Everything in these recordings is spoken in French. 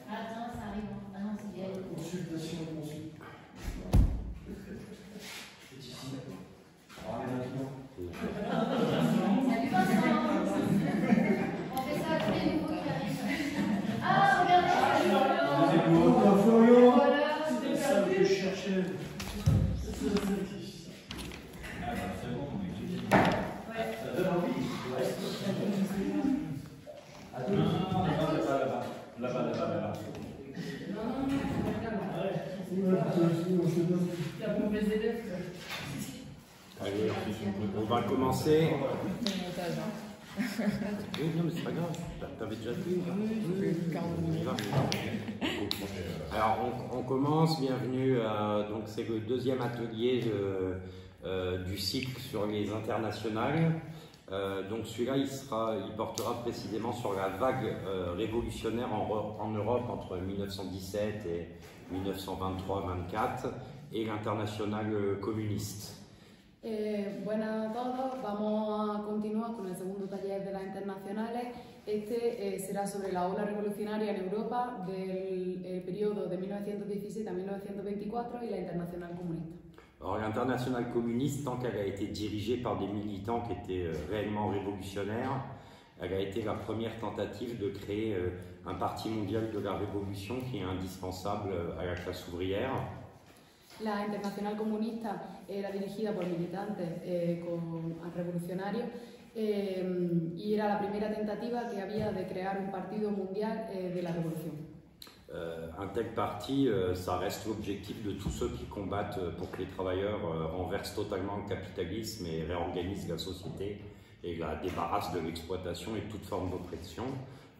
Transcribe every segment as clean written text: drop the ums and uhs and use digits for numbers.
Attends, ça arrive. Ah non, c'est elle. Consultation de consul. C'est ici. Alors, maintenant. Salut Vincent. On fait ça à tous les nouveaux qui arrivent. Ah, regardez. Florian. Voilà. C'est ça que je cherchais. Ça donne envie. Là-bas. Allez, on va commencer. Oui, non, mais c'est pas grave. T'avais déjà vu. Alors, on commence. Bienvenue. Donc, c'est le deuxième atelier du cycle sur les internationales. Donc, celui-là, il portera précisément sur la vague révolutionnaire en Europe entre 1917 et 1923-24 et l'internationale communiste. Buenas a todos, vamos a continuar con el segundo taller de las internacionales. Este será sobre la ola revolucionaria en Europa del periodo de 1917 a 1924 y la internacional comunista. Alors l'internationale communiste, tant qu'elle a été dirigée par des militants qui étaient réellement révolutionnaires, elle a été la première tentative de créer un parti mondial de la révolution qui est indispensable à la classe ouvrière. La internacional comunista era dirigida por militantes revolucionarios y era la primera tentativa que había de crear un partido mundial de la revolución. Un tel parti, ça reste l'objectif de tous ceux qui combattent pour que les travailleurs renversent totalement le capitalisme et réorganisent la société et la débarrassent de l'exploitation et de toute forme d'oppression.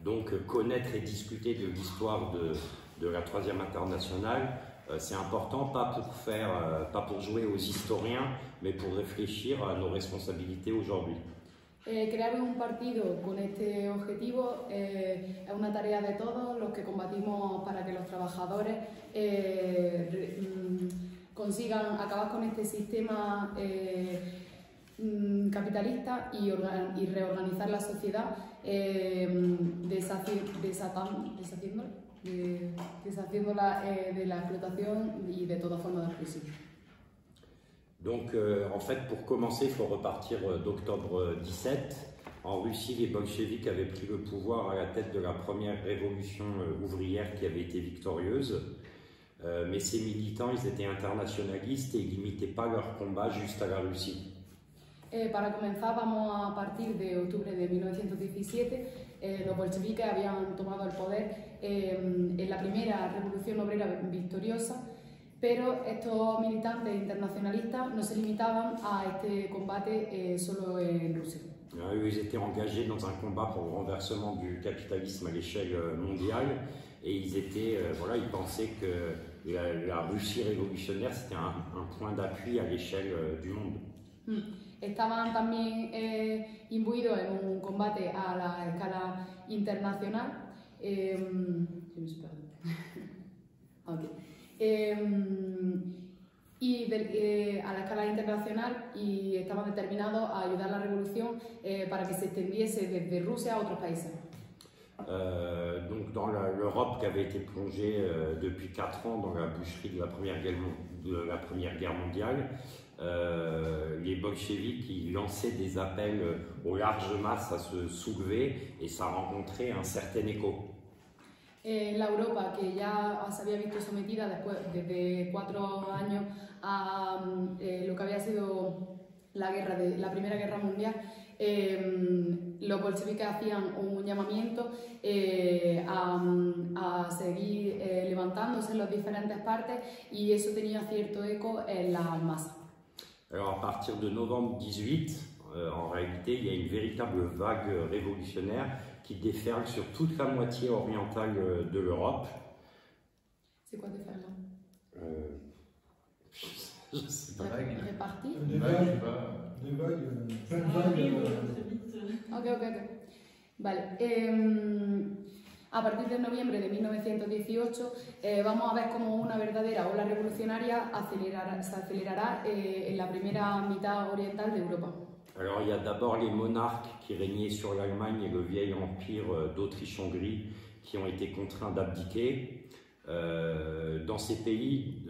Donc connaître et discuter de l'histoire de la Troisième Internationale, c'est important, pas pour jouer aux historiens, mais pour réfléchir à nos responsabilités aujourd'hui. Crear un partido con este objetivo es una tarea de todos los que combatimos para que los trabajadores consigan acabar con este sistema capitalista y reorganizar la sociedad deshaciéndola de la explotación y de toda forma de exclusión. Donc, en fait, pour commencer, il faut repartir d'octobre 17. En Russie, les bolcheviks avaient pris le pouvoir à la tête de la première révolution ouvrière qui avait été victorieuse. Mais ces militants, ils étaient internationalistes et ils limitaient pas leur combat juste à la Russie. Para comenzar, vamos a partir de octubre de 1917. Los bolcheviques habían tomado el poder en la primera revolución obrera victoriosa. Pero estos militantes internacionalistas no se limitaban a este combate solo en Rusia. Ils étaient engagés dans un combat pour le renversement du capitalisme à l'échelle mondiale et ils pensaient que la Russie révolutionnaire c'était un point d'appui à l'échelle du monde. Estaban también imbuidos en un combate a la escala internacional. A la escala internacional y estaban determinados a ayudar a la revolución para que se extendiese desde Rusia a otros países. Donc dans l'Europe qui avait été plongée depuis 4 ans dans la boucherie de la Première Guerre mondiale, les bolcheviks ils lançaient des appels aux larges masses à se soulever et ça rencontrait un certain écho. La Europa, que ya se había visto sometida desde 4 años a lo que había sido la Primera Guerra Mundial, los bolcheviques hacían un llamamiento a seguir levantándose en las diferentes partes y eso tenía cierto eco en las masas. Alors à partir de novembre 18, en réalité, il y a une véritable vague révolutionnaire qui déferle sur toute la moitié orientale de l'Europe. C'est quoi déferle? Je sais pas. Réparti? Des vagues, plein de vagues. Ok. Vale. A partir de noviembre de 1918 vamos a ver cómo una verdadera ola revolucionaria se acelerará en la primera mitad oriental de Europa. Alors il y a d'abord les monarques qui régnaient sur l'Allemagne et le vieil empire d'Autriche-Hongrie qui ont été contraints d'abdiquer. Dans ces pays,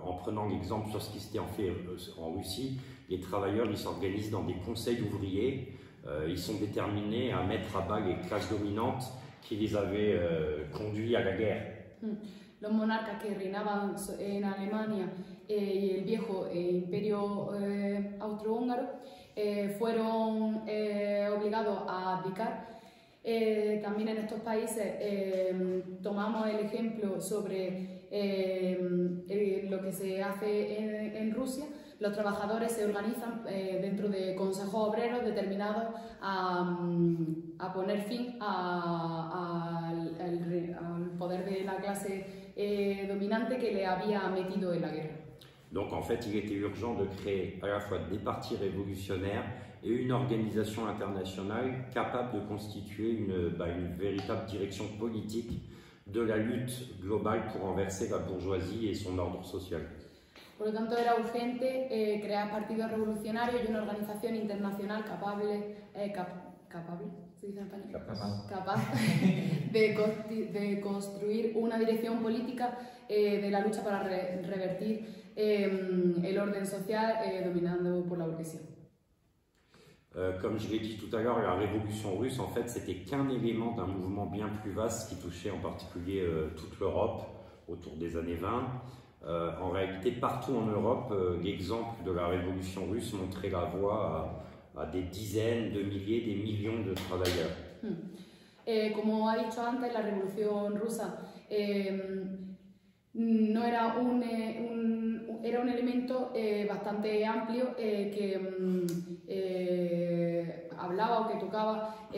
en prenant l'exemple sur ce qui s'était fait en Russie, les travailleurs ils s'organisent dans des conseils ouvriers, ils sont déterminés à mettre à bas les classes dominantes qui les avaient conduits à la guerre. Los monarcas que reinaban en Alemania y el viejo imperio austrohúngaro fueron obligados a abdicar. También en estos países tomamos el ejemplo sobre lo que se hace en Rusia. Los trabajadores se organizan dentro de consejos obreros determinados a poner fin al poder de la clase dominante que le había metido en la guerra. Donc en fait, il était urgent de créer à la fois des partis révolutionnaires et une organisation internationale capable de constituer une véritable direction politique de la lutte globale pour renverser la bourgeoisie et son ordre social. Por lo tanto, era urgente crear partidos revolucionarios y una organización internacional capaz ¿se dice en español? Capaz de construir una dirección política de la lucha para revertir el orden social dominado por la burguesía. Comme je l'ai dit tout à l'heure, la révolution russe, en fait, c'était qu'un élément d'un mouvement bien plus vaste qui touchait en particulier toute l'Europe autour des années 20. En réalité, partout en Europe, l'exemple de la révolution russe montrait la voie a des dizaines de milliers, des millions de travailleurs. Como ha dicho antes, la revolución rusa no era era un elemento bastante amplio que hablaba o que tocaba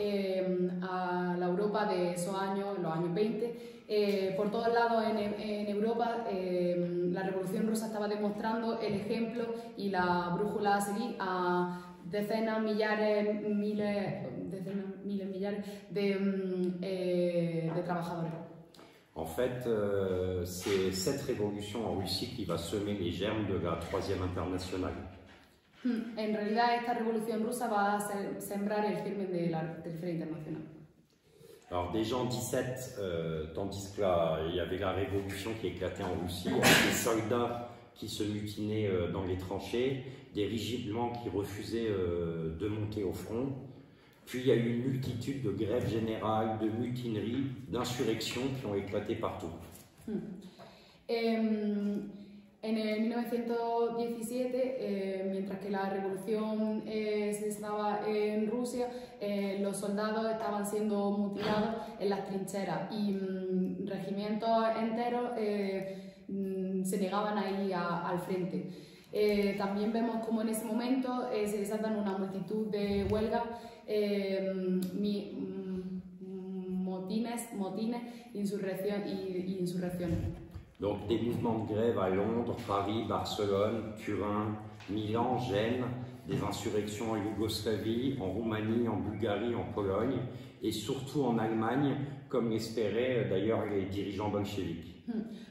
a la Europa de esos años, los años 20. Por todos lados en Europa la revolución rusa estaba demostrando el ejemplo y la brújula a seguir a decenas, millares, miles de trabajadores. En fait, c'est cette révolution en Russie qui va semer les germes de la Troisième Internationale. En realidad, esta revolución rusa va a sembrar el germen de la Tercera Internacional. Alors déjà en 17, tandis que là, il y avait la révolution qui éclatait en Russie, avec des soldats qui se mutinaient dans les tranchées, des régiments qui refusaient de monter au front. Puis il y a eu une multitude de grèves générales, de mutineries, d'insurrections qui ont éclaté partout. En el 1917, mientras que la revolución se estaba en Rusia, los soldados estaban siendo mutilados en las trincheras y regimientos enteros se negaban a ir al frente. También vemos como en ese momento se desatan una multitud de huelgas, motines, insurrecciones. Donc des mouvements de grève à Londres, Paris, Barcelone, Turin, Milan, Gênes, des insurrections en Yougoslavie, en Roumanie, en Bulgarie, en Pologne et surtout en Allemagne, comme l'espéraient d'ailleurs les dirigeants bolcheviques.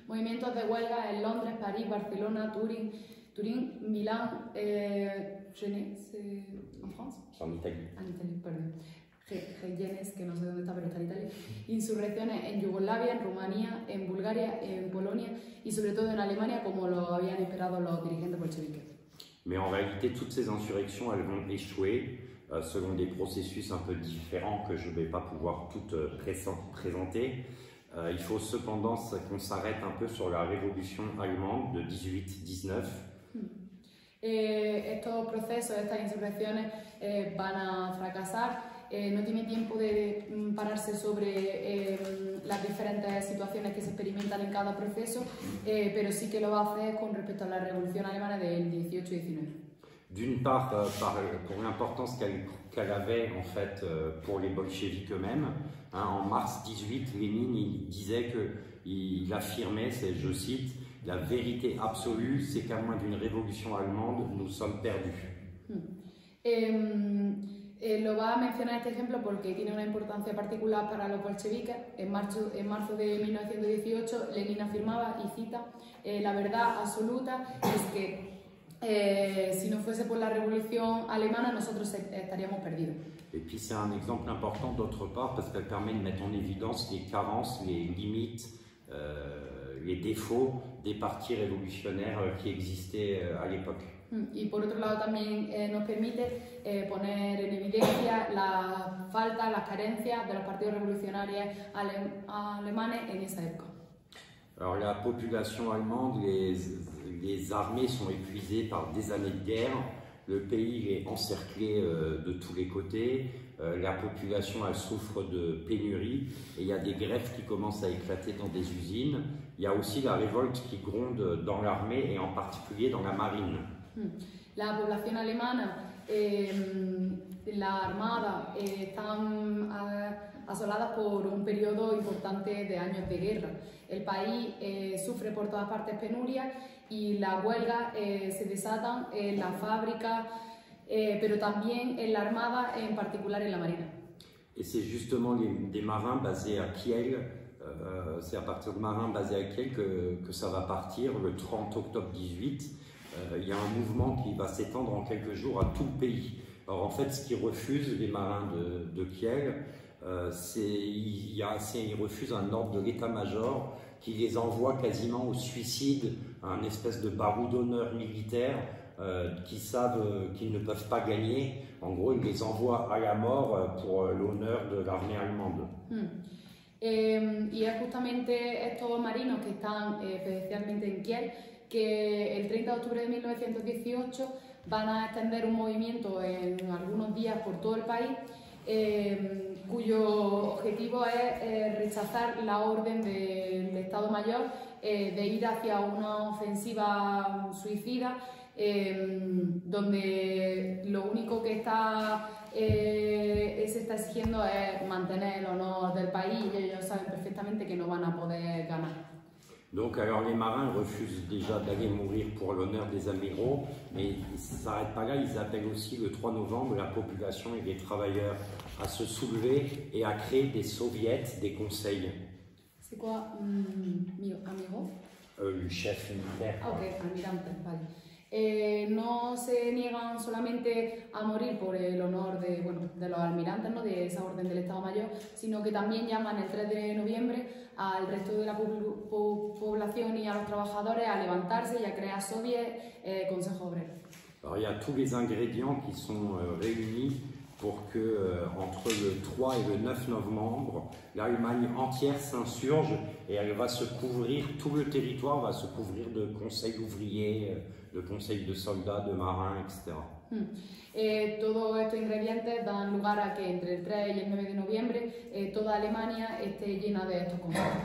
Movimientos de huelga en Londres, París, Barcelona, Turín, Milán, Genève, en France. En Italie. En Italie, perdón. Genes, que no sé dónde está, pero está en Italia. Insurrecciones en Yugoslavia, en Rumanía, en Bulgaria, en Polonia y sobre todo en Alemania, como lo habían esperado los dirigentes bolcheviques. Mais en réalité, toutes ces insurrections, elles vont échouer selon des processus un peu différents que je ne vais pas pouvoir toutes présenter. Il faut cependant qu'on s'arrête un peu sur la révolution allemande de 18-19. Estos procesos, estas insurrecciones van a fracasar. No tiene tiempo de pararse sobre las diferentes situaciones que se experimentan en cada proceso, pero sí que lo va a hacer con respecto a la revolución alemana del 18-19. D'une part, pour l'importance qu'elle avait en fait pour les bolcheviks eux-mêmes. En mars 18, Lénine il disait qu'il affirmait, je cite, « La vérité absolue, c'est qu'à moins d'une révolution allemande, nous sommes perdus ». Lo va a mencionar este ejemplo porque tiene una importancia particular para los bolcheviques. En marzo de 1918, Lenin afirmaba, y cita, la verdad absoluta es que si no fuese por la revolución alemana nosotros estaríamos perdidos. Et puis c'est un exemple important d'autre part parce qu'elle permet de mettre en évidence les carences, les limites, les défauts des partis révolutionnaires qui existaient à l'époque. Y por otro lado también nos permite poner en evidencia la falta, las carencias de los partidos revolucionarios alemanes en esa época. Alors la population allemande, les armées sont épuisées par des années de guerre, le pays est encerclé de tous les côtés, la population elle souffre de pénurie et il y a des grèves qui commencent à éclater dans des usines. Il y a aussi la révolte qui gronde dans l'armée et en particulier dans la marine. La población alemana, la armada están asoladas por un periodo importante de años de guerra. El país sufre por todas partes penurias y las huelgas se desatan en la fábrica, pero también en la armada, en particular en la marina. Et c'est justement des marins basés à Kiel, c'est à partir de marins basés à Kiel que ça va partir le 30 octobre 18. Il y a un mouvement qui va s'étendre en quelques jours à tout le pays. Alors en fait, ce qu'ils refusent, les marins de Kiel, ils refusent un ordre de l'état-major qui les envoie quasiment au suicide, un espèce de barreau d'honneur militaire qui savent qu'ils ne peuvent pas gagner. En gros, ils les envoient à la mort pour l'honneur de l'armée allemande. Y es justamente estos marinos que están especialmente en Kiel que el 30 de octubre de 1918 van a extender un movimiento en algunos días por todo el país cuyo objetivo es rechazar la orden del Estado Mayor de ir hacia una ofensiva suicida donde lo único que se está exigiendo es mantener el honor del país y ellos saben perfectamente que no van a poder ganar. Donc alors les marins refusent déjà d'aller mourir pour l'honneur des amiraux, mais ils ne s'arrêtent pas là, ils appellent aussi le 3 novembre la population et les travailleurs à se soulever et à créer des soviets, des conseils. C'est quoi, amigo? Le chef militaire. Ah, ok, almirante, vale. No se niegan solamente a morir por el honor de los almirantes, ¿no? De esa orden del Estado Mayor, sino que también llaman el 3 de noviembre al resto de la población y a los trabajadores a levantarse y a crear soviets, consejos obreros. Alors il y a tous les ingrédients qui sont réunis pour que entre le 3 et le 9 novembre, l'Allemagne entière s'insurge et elle va se couvrir, tout le territoire va se couvrir de conseils ouvriers, de conseils de soldats, de marins, etc. Todos estos ingredientes dan lugar a que entre el 3 y el 9 de noviembre toda Alemania esté llena de estos consejos.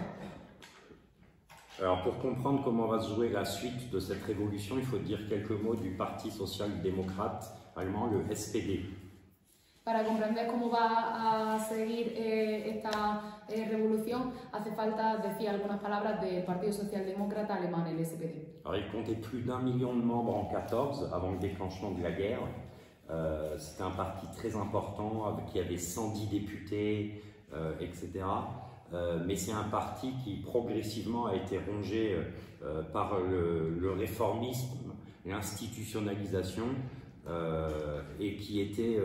Alors pour comprendre comment va se jouer la suite de cette révolution, il faut dire quelques mots du Parti social-démocrate allemand, le SPD. Para comprender cómo va a seguir esta revolución, hace falta decir algunas palabras del Partido Socialdemócrata alemán, el SPD. Alors, il comptait plus d'1 million de membres en 14 avant le déclenchement de la guerre. C'était un parti très important qui avait 110 députés, etc. Mais c'est un parti qui progressivement a été rongé par le réformisme, l'institutionnalisation et qui était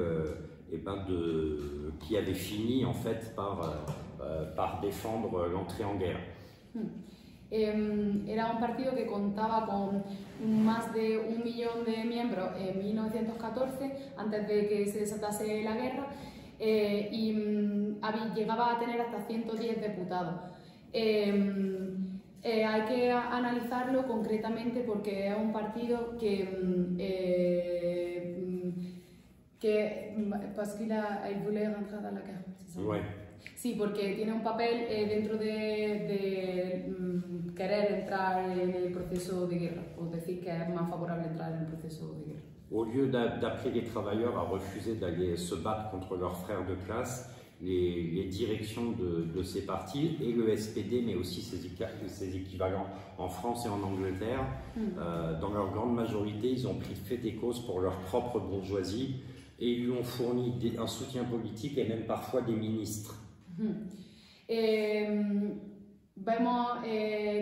qui avait fini en fait par défendre l'entrée en guerre. Era un partido que contaba con más de 1 millón de miembros en 1914, antes de que se desatase la guerra, y llegaba a tener hasta 110 diputados. Hay que analizarlo concretamente porque es un partido parce qu'il voulait rentrer dans la guerre, c'est ça? Ouais. Sí, porque tiene un papel dentro de querer entrar en el proceso de guerra, o decir que es más favorable entrar en el proceso de guerra. Au lieu d'appeler les travailleurs à refuser d'aller se battre contre leurs frères de classe, les directions de ces partis et le SPD, mais aussi ses équivalents en France et en Angleterre, dans leur grande majorité, ils ont pris fait des causes pour leur propre bourgeoisie et ils lui ont fourni un soutien politique et même parfois des ministres. Vemos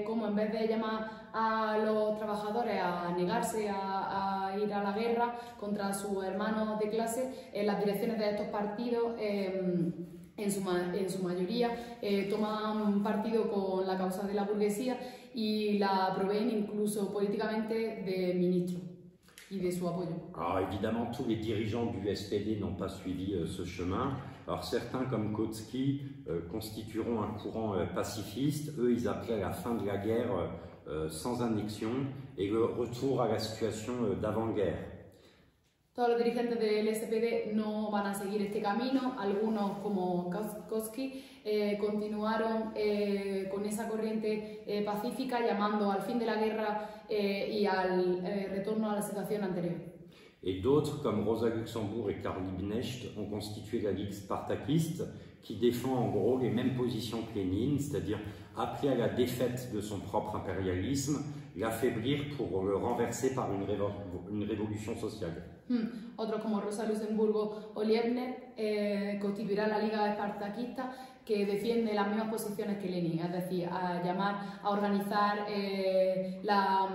como en vez de llamar a los trabajadores a negarse a ir a la guerra contra sus hermanos de clase, las direcciones de estos partidos en su mayoría toman partido con la causa de la burguesía y la proveen incluso políticamente de ministros y de su apoyo. Alors évidemment, tous les dirigeants du SPD n'ont pas suivi ce chemin. Alors certains, comme Kautsky, constitueront un courant pacifiste. Eux, ils appelaient à la fin de la guerre sans annexion et le retour à la situation d'avant-guerre. Todos los dirigentes del SPD no van a seguir este camino. Algunos, como Kautsky, continuaron con esa corriente pacífica, llamando al fin de la guerra y al retorno a la situación anterior. Et d'autres, comme Rosa Luxemburg et Karl Liebknecht, ont constitué la Ligue spartakiste, qui défend en gros les mêmes positions que Lénine, c'est-à-dire appeler à la défaite de son propre impérialisme, l'affaiblir pour le renverser par une révolution sociale. Otros como Rosa Luxemburgo o Liebknecht constituirá la Liga Espartaquista, que defiende las mismas posiciones que Lenin, es decir, a llamar a organizar la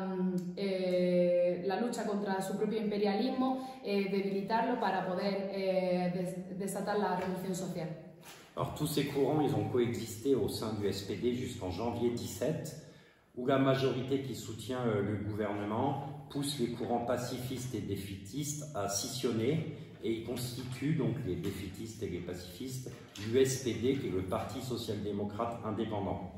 lucha contra su propio imperialismo, debilitarlo para poder desatar la revolución social. Alors tous ces courants, ils ont coexisté au sein du SPD jusqu'en janvier 17, où la majorité qui soutient le gouvernement pousse les courants pacifistes et défaitistes à scissionner, et ils constituent donc les défaitistes et les pacifistes l'USPD, qui est le Parti social-démocrate indépendant.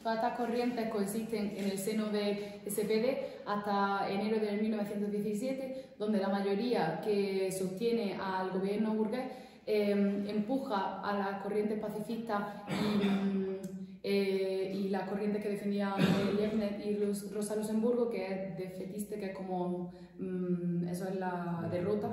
Todas estas corrientes coexisten en el seno del SPD hasta enero de 1917, donde la mayoría que sostiene al gobierno burgués empuja a las corrientes pacifistas y las corrientes que defendían Liebknecht y Rosa Luxemburgo, que es defetista, que es como eso es la derrota,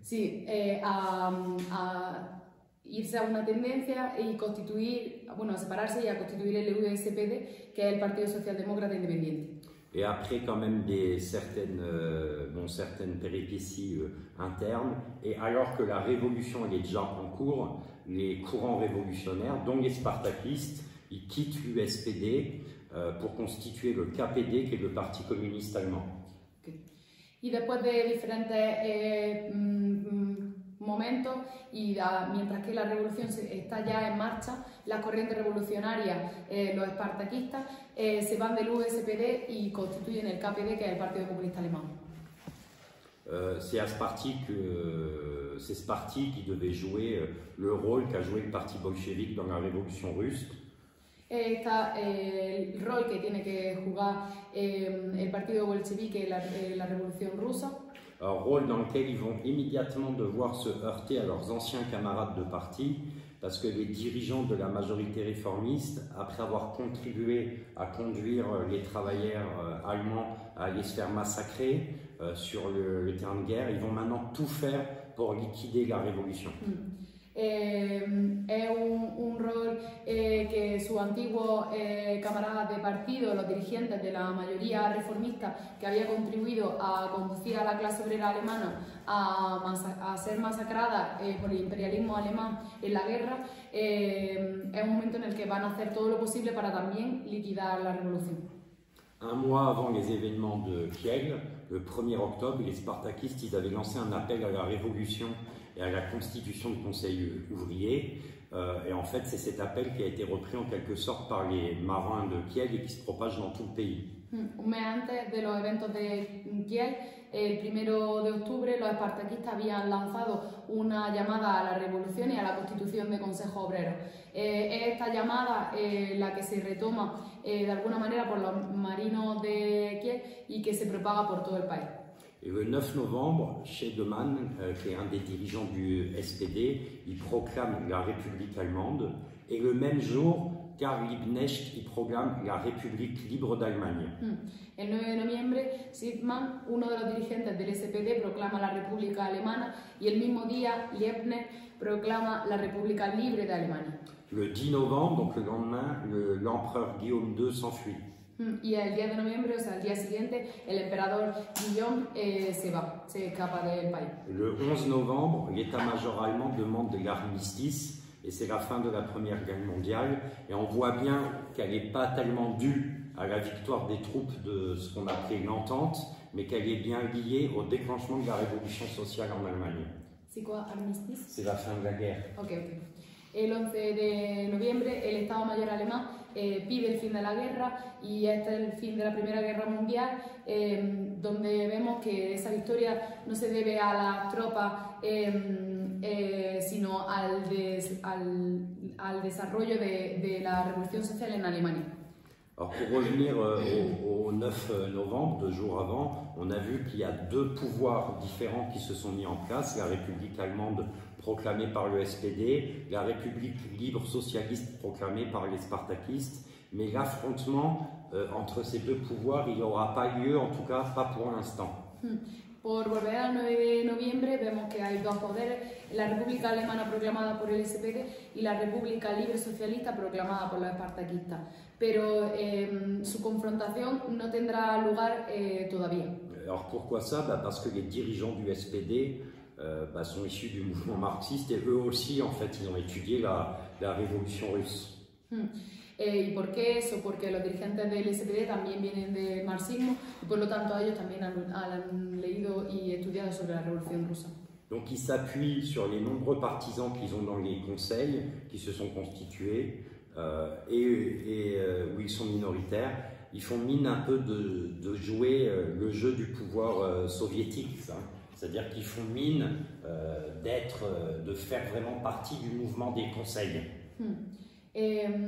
sí, a irse a una tendencia y constituir, bueno, a separarse y a constituir el USPD, que es el Partido Socialdemócrata Independiente. Et après quand même certaines péripéties internes, et alors que la révolution elle est déjà en cours, les courants révolutionnaires, dont les spartakistes, ils quittent l'USPD pour constituer le KPD, qui est le Parti communiste allemand. Okay. Y después de diferentes momentos, mientras que la revolución está ya en marcha, las corrientes revolucionarias, los espartaquistas, se van del USPD y constituyen el KPD, que es el Partido Comunista Alemán. C'est ce parti qui devait jouer le rôle qu'a joué le parti bolchevique dans la révolution russe. El rol que tiene que jugar el partido bolchevique en la revolución rusa. Un rôle dans lequel ils vont immédiatement devoir se heurter à leurs anciens camarades de parti, parce que les dirigeants de la majorité réformiste, après avoir contribué à conduire les travailleurs allemands à aller se faire massacrer sur le terrain de guerre, ils vont maintenant tout faire pour liquider la révolution. Es un rol que sus antiguos camaradas de partido, los dirigentes de la mayoría reformista que había contribuido a conducir a la clase obrera alemana a ser masacrada por el imperialismo alemán en la guerra, es un momento en el que van a hacer todo lo posible para también liquidar la revolución. Un mois avant les événements de Kiel, le 1er octobre, les spartakistes ils avaient lancé un appel à la révolution et à la constitution du Conseil ouvrier. Et en fait, c'est cet appel qui a été repris en quelque sorte par les marins de Kiel et qui se propage dans tout le pays. Un mes antes de los eventos de Kiel, el 1 de octubre, los espartaquistas habían lanzado una llamada a la revolución y a la constitución de Consejo Obrero. Esta llamada la que se retoma de alguna manera por los marinos de Kiel y que se propaga por todo el país. Et le 9 novembre, Scheidemann, qui est un des dirigeants du SPD, il proclame la République allemande. Et le même jour, Karl Liebknecht il proclame la République libre d'Allemagne. El 9 de noviembre, Scheidemann, uno de los dirigentes del SPD, proclama la República Alemana y el mismo día Liebknecht proclama la República Libre de Alemania. Le 10 novembre, donc le lendemain, l'empereur Guillaume II s'enfuit. Y el 10 de noviembre, o sea, el día siguiente, el emperador Guillaume se escapa del país. Le 11 novembre, l'état-major allemand demande l'armistice et c'est la fin de la Première Guerre mondiale. Et on voit bien qu'elle n'est pas tellement due à la victoire des troupes de ce qu'on appelait l'Entente, mais qu'elle est bien liée au déclenchement de la révolution sociale en Allemagne. ¿Sí, quoi, armistice? C'est la fin de la guerre. Ok. El 11 de noviembre el Estado Mayor alemán pide el fin de la guerra y este es el fin de la Primera Guerra Mundial, donde vemos que esa victoria no se debe a las tropas, sino al desarrollo de la revolución social en Alemania. Alors pour revenir au 9 novembre, 2 jours avant, on a vu qu'il y a deux pouvoirs différents qui se sont mis en place, la République allemande proclamée par le SPD, la République libre socialiste proclamée par les spartakistes, mais l'affrontement entre ces deux pouvoirs, il n'aura pas lieu, en tout cas pas pour l'instant. Por volver al 9 de noviembre vemos que hay dos poderes, la República Alemana proclamada por el SPD y la República Libre Socialista proclamada por los espartaquistas, pero su confrontación no tendrá lugar todavía. Alors pourquoi ça? Parce que les dirigeants du SPD sont issus du mouvement marxiste et eux aussi en fait ils ont étudié la révolution russe. ¿Y por qué eso? Porque los dirigentes del SPD también vienen del marxismo y por lo tanto ellos también han leído y estudiado sobre la Revolución Rusa. Donc ils s'appuient sur les nombreux partisans qu'ils ont dans les conseils qui se sont constitués où ils sont minoritaires. Ils font mine un peu de jouer le jeu du pouvoir soviétique, c'est-à-dire qu'ils font mine de faire vraiment partie du mouvement des conseils.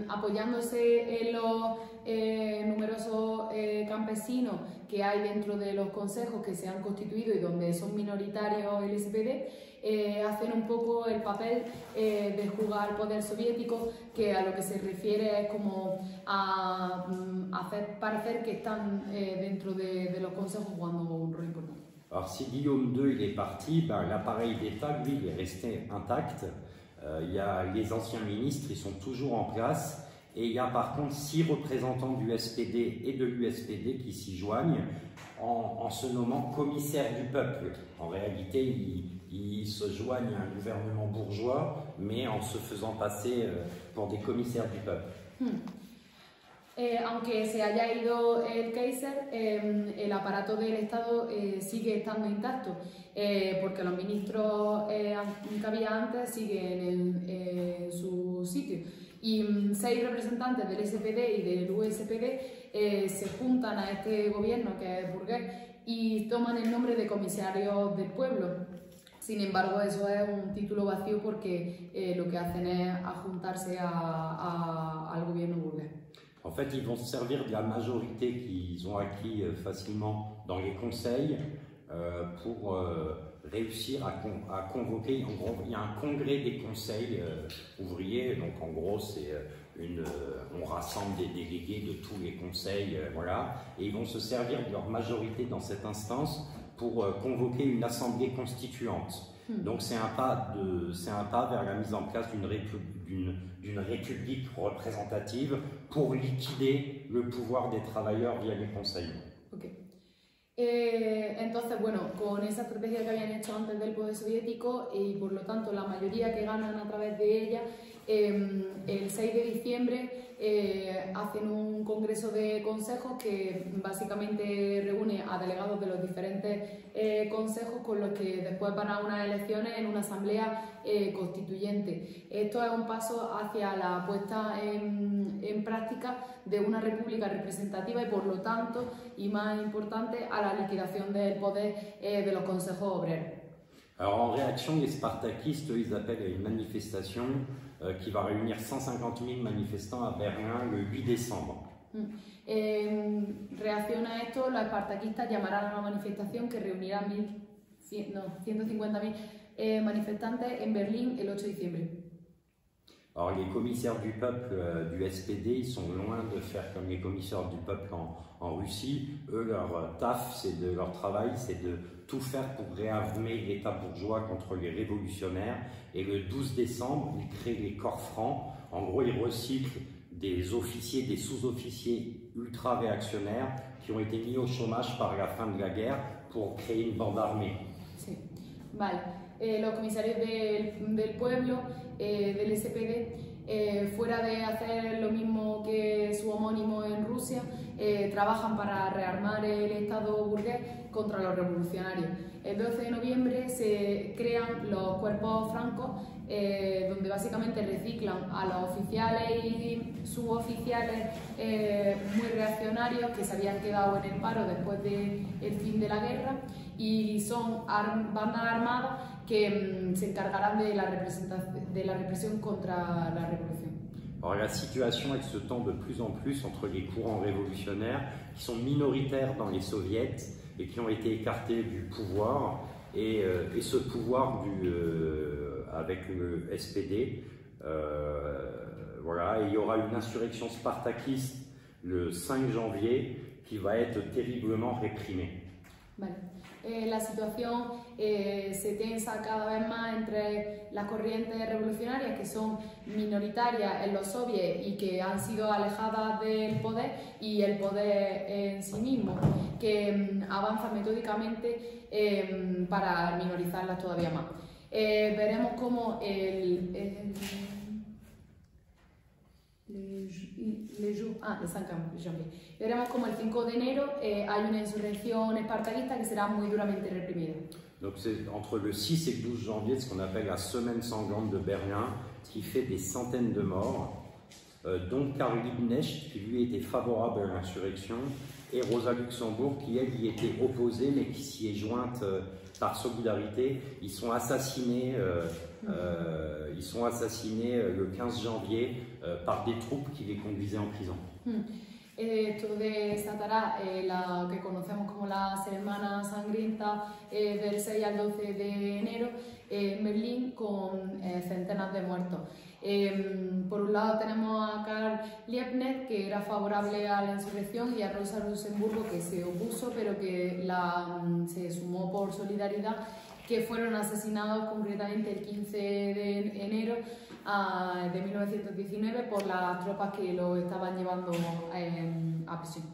Apoyándose en los numerosos campesinos que hay dentro de los consejos que se han constituido y donde son minoritarios el SPD, hacen un poco el papel de jugar poder soviético, que a lo que se refiere es como a hacer parecer que están dentro de los consejos jugando un rol importante. Alors si Guillaume II il est parti, l'appareil d'État lui il est resté intact. Il y a les anciens ministres, ils sont toujours en place, et il y a par contre 6 représentants du SPD et de l'USPD qui s'y joignent en se nommant commissaires du peuple. En réalité, ils se joignent à un gouvernement bourgeois, mais en se faisant passer pour des commissaires du peuple. Aunque se haya ido el Kaiser, el aparato del Estado sigue estando intacto, porque los ministros que había antes siguen en su sitio. Y 6 representantes del SPD y del USPD se juntan a este gobierno que es burgués y toman el nombre de comisarios del pueblo. Sin embargo, eso es un título vacío porque lo que hacen es adjuntarse al gobierno burgués. En fait, ils vont se servir de la majorité qu'ils ont acquis facilement dans les conseils pour réussir à convoquer. En gros, il y a un congrès des conseils ouvriers, donc en gros, c'est on rassemble des délégués de tous les conseils, voilà, et ils vont se servir de leur majorité dans cette instance pour convoquer une assemblée constituante. Donc c'est un pas vers la mise en place d'une république représentative pour liquider le pouvoir des travailleurs via les conseils. Okay. Entonces, bueno, con esa estrategia que habían hecho antes del poder soviético y por lo tanto la mayoría que ganan a través de ella, el 6 de diciembre hacen un congreso de consejos que básicamente reúne a delegados de los diferentes consejos con los que después van a unas elecciones en una asamblea constituyente. Esto es un paso hacia la puesta en práctica de una república representativa y por lo tanto, y más importante, a la liquidación del poder de los consejos obreros. Alors en réaction, les spartakistes, ils appellent à une manifestation qui va réunir 150 000 manifestants à Berlin le 8 décembre. En reacción a esto, los espartaquistas llamarán a una manifestación que reunirá 150.000 manifestantes en Berlín el 8 de diciembre. Alors les commissaires du peuple du SPD, ils sont loin de faire comme les commissaires du peuple en Russie. Eux, leur taf, leur travail, c'est de tout faire pour réarmer l'État bourgeois contre les révolutionnaires. Et le 12 décembre, ils créent les corps francs. En gros, ils recyclent des officiers, des sous-officiers ultra-réactionnaires qui ont été mis au chômage par la fin de la guerre pour créer une bande armée. Sí. Vale. los comisarios del pueblo, del SPD, fuera de hacer lo mismo que su homónimo en Rusia, trabajan para rearmar el Estado burgués contra los revolucionarios. El 12 de noviembre se crean los cuerpos francos, donde básicamente reciclan a los oficiales y suboficiales muy reaccionarios que se habían quedado en el paro después del fin de la guerra, y son bandas armadas que se encargarán de la represión contra la revolución. Alors la situation elle se tend de plus en plus entre les courants révolutionnaires qui sont minoritaires dans les soviets et qui ont été écartés du pouvoir, et ce pouvoir avec le SPD. Voilà, et il y aura une insurrection spartakiste le 5 janvier qui va être terriblement réprimée. Vale. La situación se tensa cada vez más entre las corrientes revolucionarias que son minoritarias en los soviets y que han sido alejadas del poder, y el poder en sí mismo, que avanza metódicamente para minorizarlas todavía más. Veremos cómo el 5 de enero hay una insurrección espartaquista que será muy duramente reprimida. Donc c'est entre le 6 et le 12 janvier, ce qu'on appelle la semaine sanglante de Berlin, qui fait des centaines de morts, dont Karl Liebknecht, qui lui était favorable à l'insurrection, et Rosa Luxembourg, qui elle y était opposée, mais qui s'y est jointe par solidarité. Ils sont assassinés le 15 janvier par des troupes qui les conduisaient en prison. Esto desatará lo que conocemos como la Semana Sangrienta del 6 al 12 de enero en Berlín, con centenas de muertos. Por un lado tenemos a Karl Liebknecht, que era favorable a la insurrección, y a Rosa Luxemburgo, que se opuso pero que se sumó por solidaridad, que fueron asesinados concretamente el 15 de enero de 1919 por las tropas que lo estaban llevando a prisión.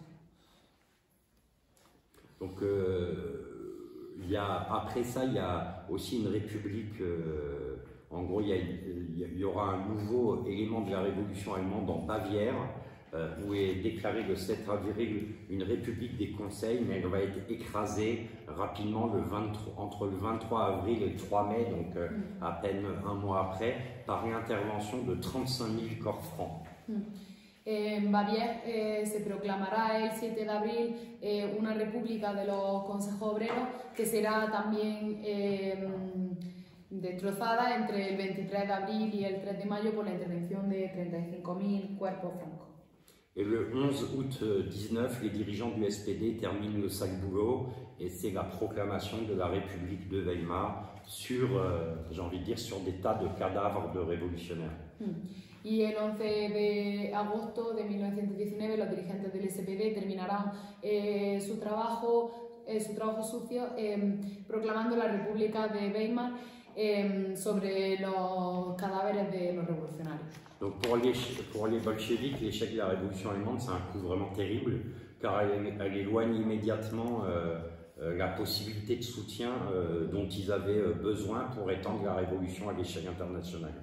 Donc, après ça, il y a aussi une république. En gros, il y aura un nouveau élément de la révolution allemande en Bavière, où est déclaré le 7 avril une république des conseils, mais elle va être écrasée rapidement entre le 23 avril et le 3 mai, donc à peine un mois après, par l'intervention de 35 000 corps francs. En Baviera se proclamará el 7 de abril una república de los consejos obreros, que será también destrozada entre el 23 de abril y el 3 de mayo por la intervención de 35.000 cuerpos francos. Et le 11 août 19, les dirigeants du SPD terminent le sale boulot, et c'est la proclamation de la République de Weimar sur, j'ai envie de dire, sur des tas de cadavres de révolutionnaires. Y el 11 de agosto de 1919 los dirigentes del SPD terminarán su trabajo sucio proclamando la República de Weimar sobre los cadáveres de los revolucionarios. Donc pour les bolcheviks, l'échec de la révolution allemande, c'est un coup vraiment terrible, car elle éloigne immédiatement la possibilité de soutien dont ils avaient besoin pour étendre la révolution à l'échelle internationale.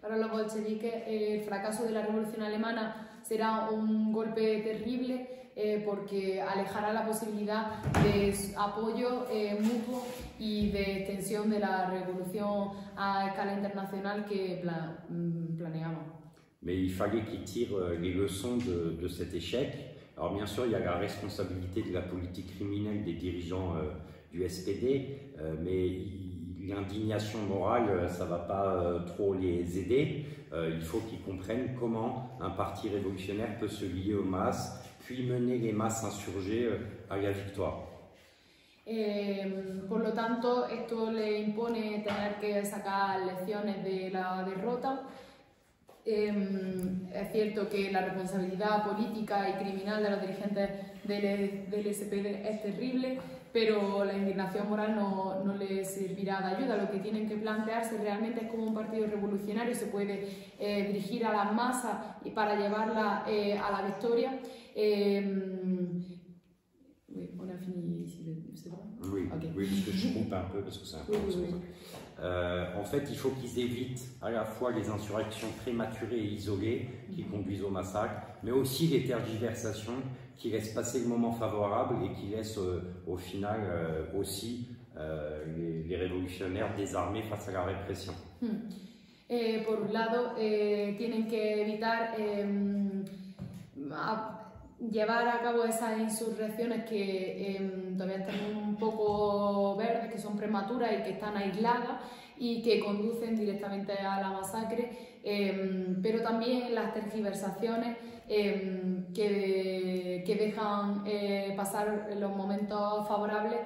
Para los bolcheviques, el fracaso de la revolución alemana será un golpe terrible porque alejará la posibilidad de apoyo mutuo y de extensión de la revolución a escala internacional que planeaban. Mais il fallait qu'ils tirent les leçons de cet échec. Alors bien sûr, il y a la responsabilité de la politique criminelle des dirigeants du SPD, mais l'indignation morale, ça ne va pas trop les aider. Il faut qu'ils comprennent comment un parti révolutionnaire peut se lier aux masses, puis mener les masses insurgées à la victoire. Por lo tanto, esto le impone tener que sacar lecciones de la derrota. Es cierto que la responsabilidad política y criminal de los dirigentes del SPD es terrible, pero la indignación moral no les servirá de ayuda. Lo que tienen que plantearse realmente es cómo un partido revolucionario se puede dirigir a las masas y para llevarla a la victoria, Oui, on a fini ici, c'est bon. Oui, Okay. oui, parce que je coupe un peu, parce que c'est un peu... Oui. En fait, il faut qu'ils évitent à la fois les insurrections prématurées et isolées qui conduisent au massacre, mais aussi les tergiversations qui laissent passer le moment favorable et qui laissent au final aussi les révolutionnaires désarmés face à la répression. Por un lado, tienen que evitar llevar a cabo esas insurrecciones que todavía están un poco verdes, que son prematuras y que están aisladas y que conducen directamente a la masacre, pero también las tergiversaciones que dejan pasar los momentos favorables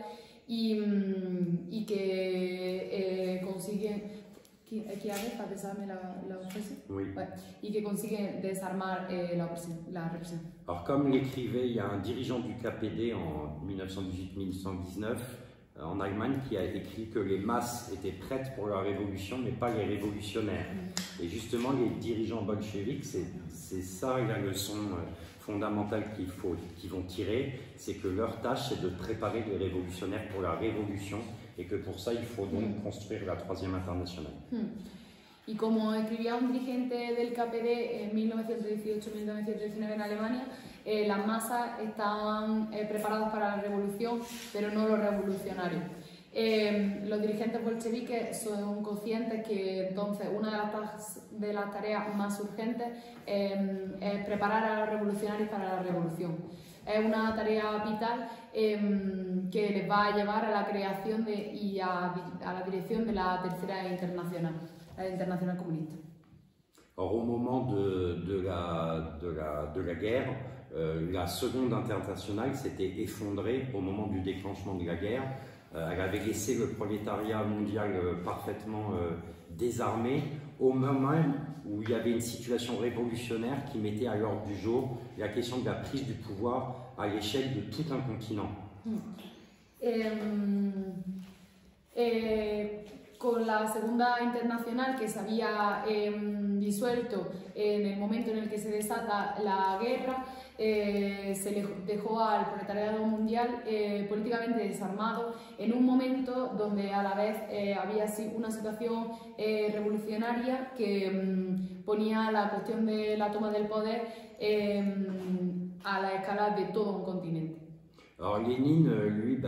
y que consiguen... Qui arrive à désarmer la oppression? Oui. Ouais. Et qui consigue désarmar la répression. Alors comme l'écrivait, il y a un dirigeant du KPD en 1918-1919 en Allemagne qui a écrit que les masses étaient prêtes pour la révolution mais pas les révolutionnaires. Et justement les dirigeants bolcheviques, c'est ça la leçon fondamentale qu'ils vont tirer, c'est que leur tâche c'est de préparer les révolutionnaires pour la révolution et que pour ça il faut donc construire la Troisième Internationale. Y como escribía un dirigente del KPD en 1918-1919 en Alemania, las masas estaban preparadas para la revolución, pero no los revolucionarios. Los dirigentes bolcheviques son conscientes que entonces una de las tareas más urgentes es preparar a los revolucionarios para la revolución. Es una tarea vital que les va a llevar a la creación y a la dirección de la Tercera Internacional, la Internacional Comunista. Or, au moment de la guerre, la Seconde Internationale s'était effondrée au moment du déclenchement de la guerre. Elle avait laissé le prolétariat mondial parfaitement désarmé au moment où il y avait une situation révolutionnaire qui mettait à l'ordre du jour la question de la prise du pouvoir à l'échelle de tout un continent. Con la Segunda Internacional, que se había disuelto en el momento en el que se desata la guerra, se le dejó al proletariado mundial políticamente desarmado en un momento donde a la vez había una situación revolucionaria que ponía la cuestión de la toma del poder a la escala de todo un continente. Alors Lénine, lui,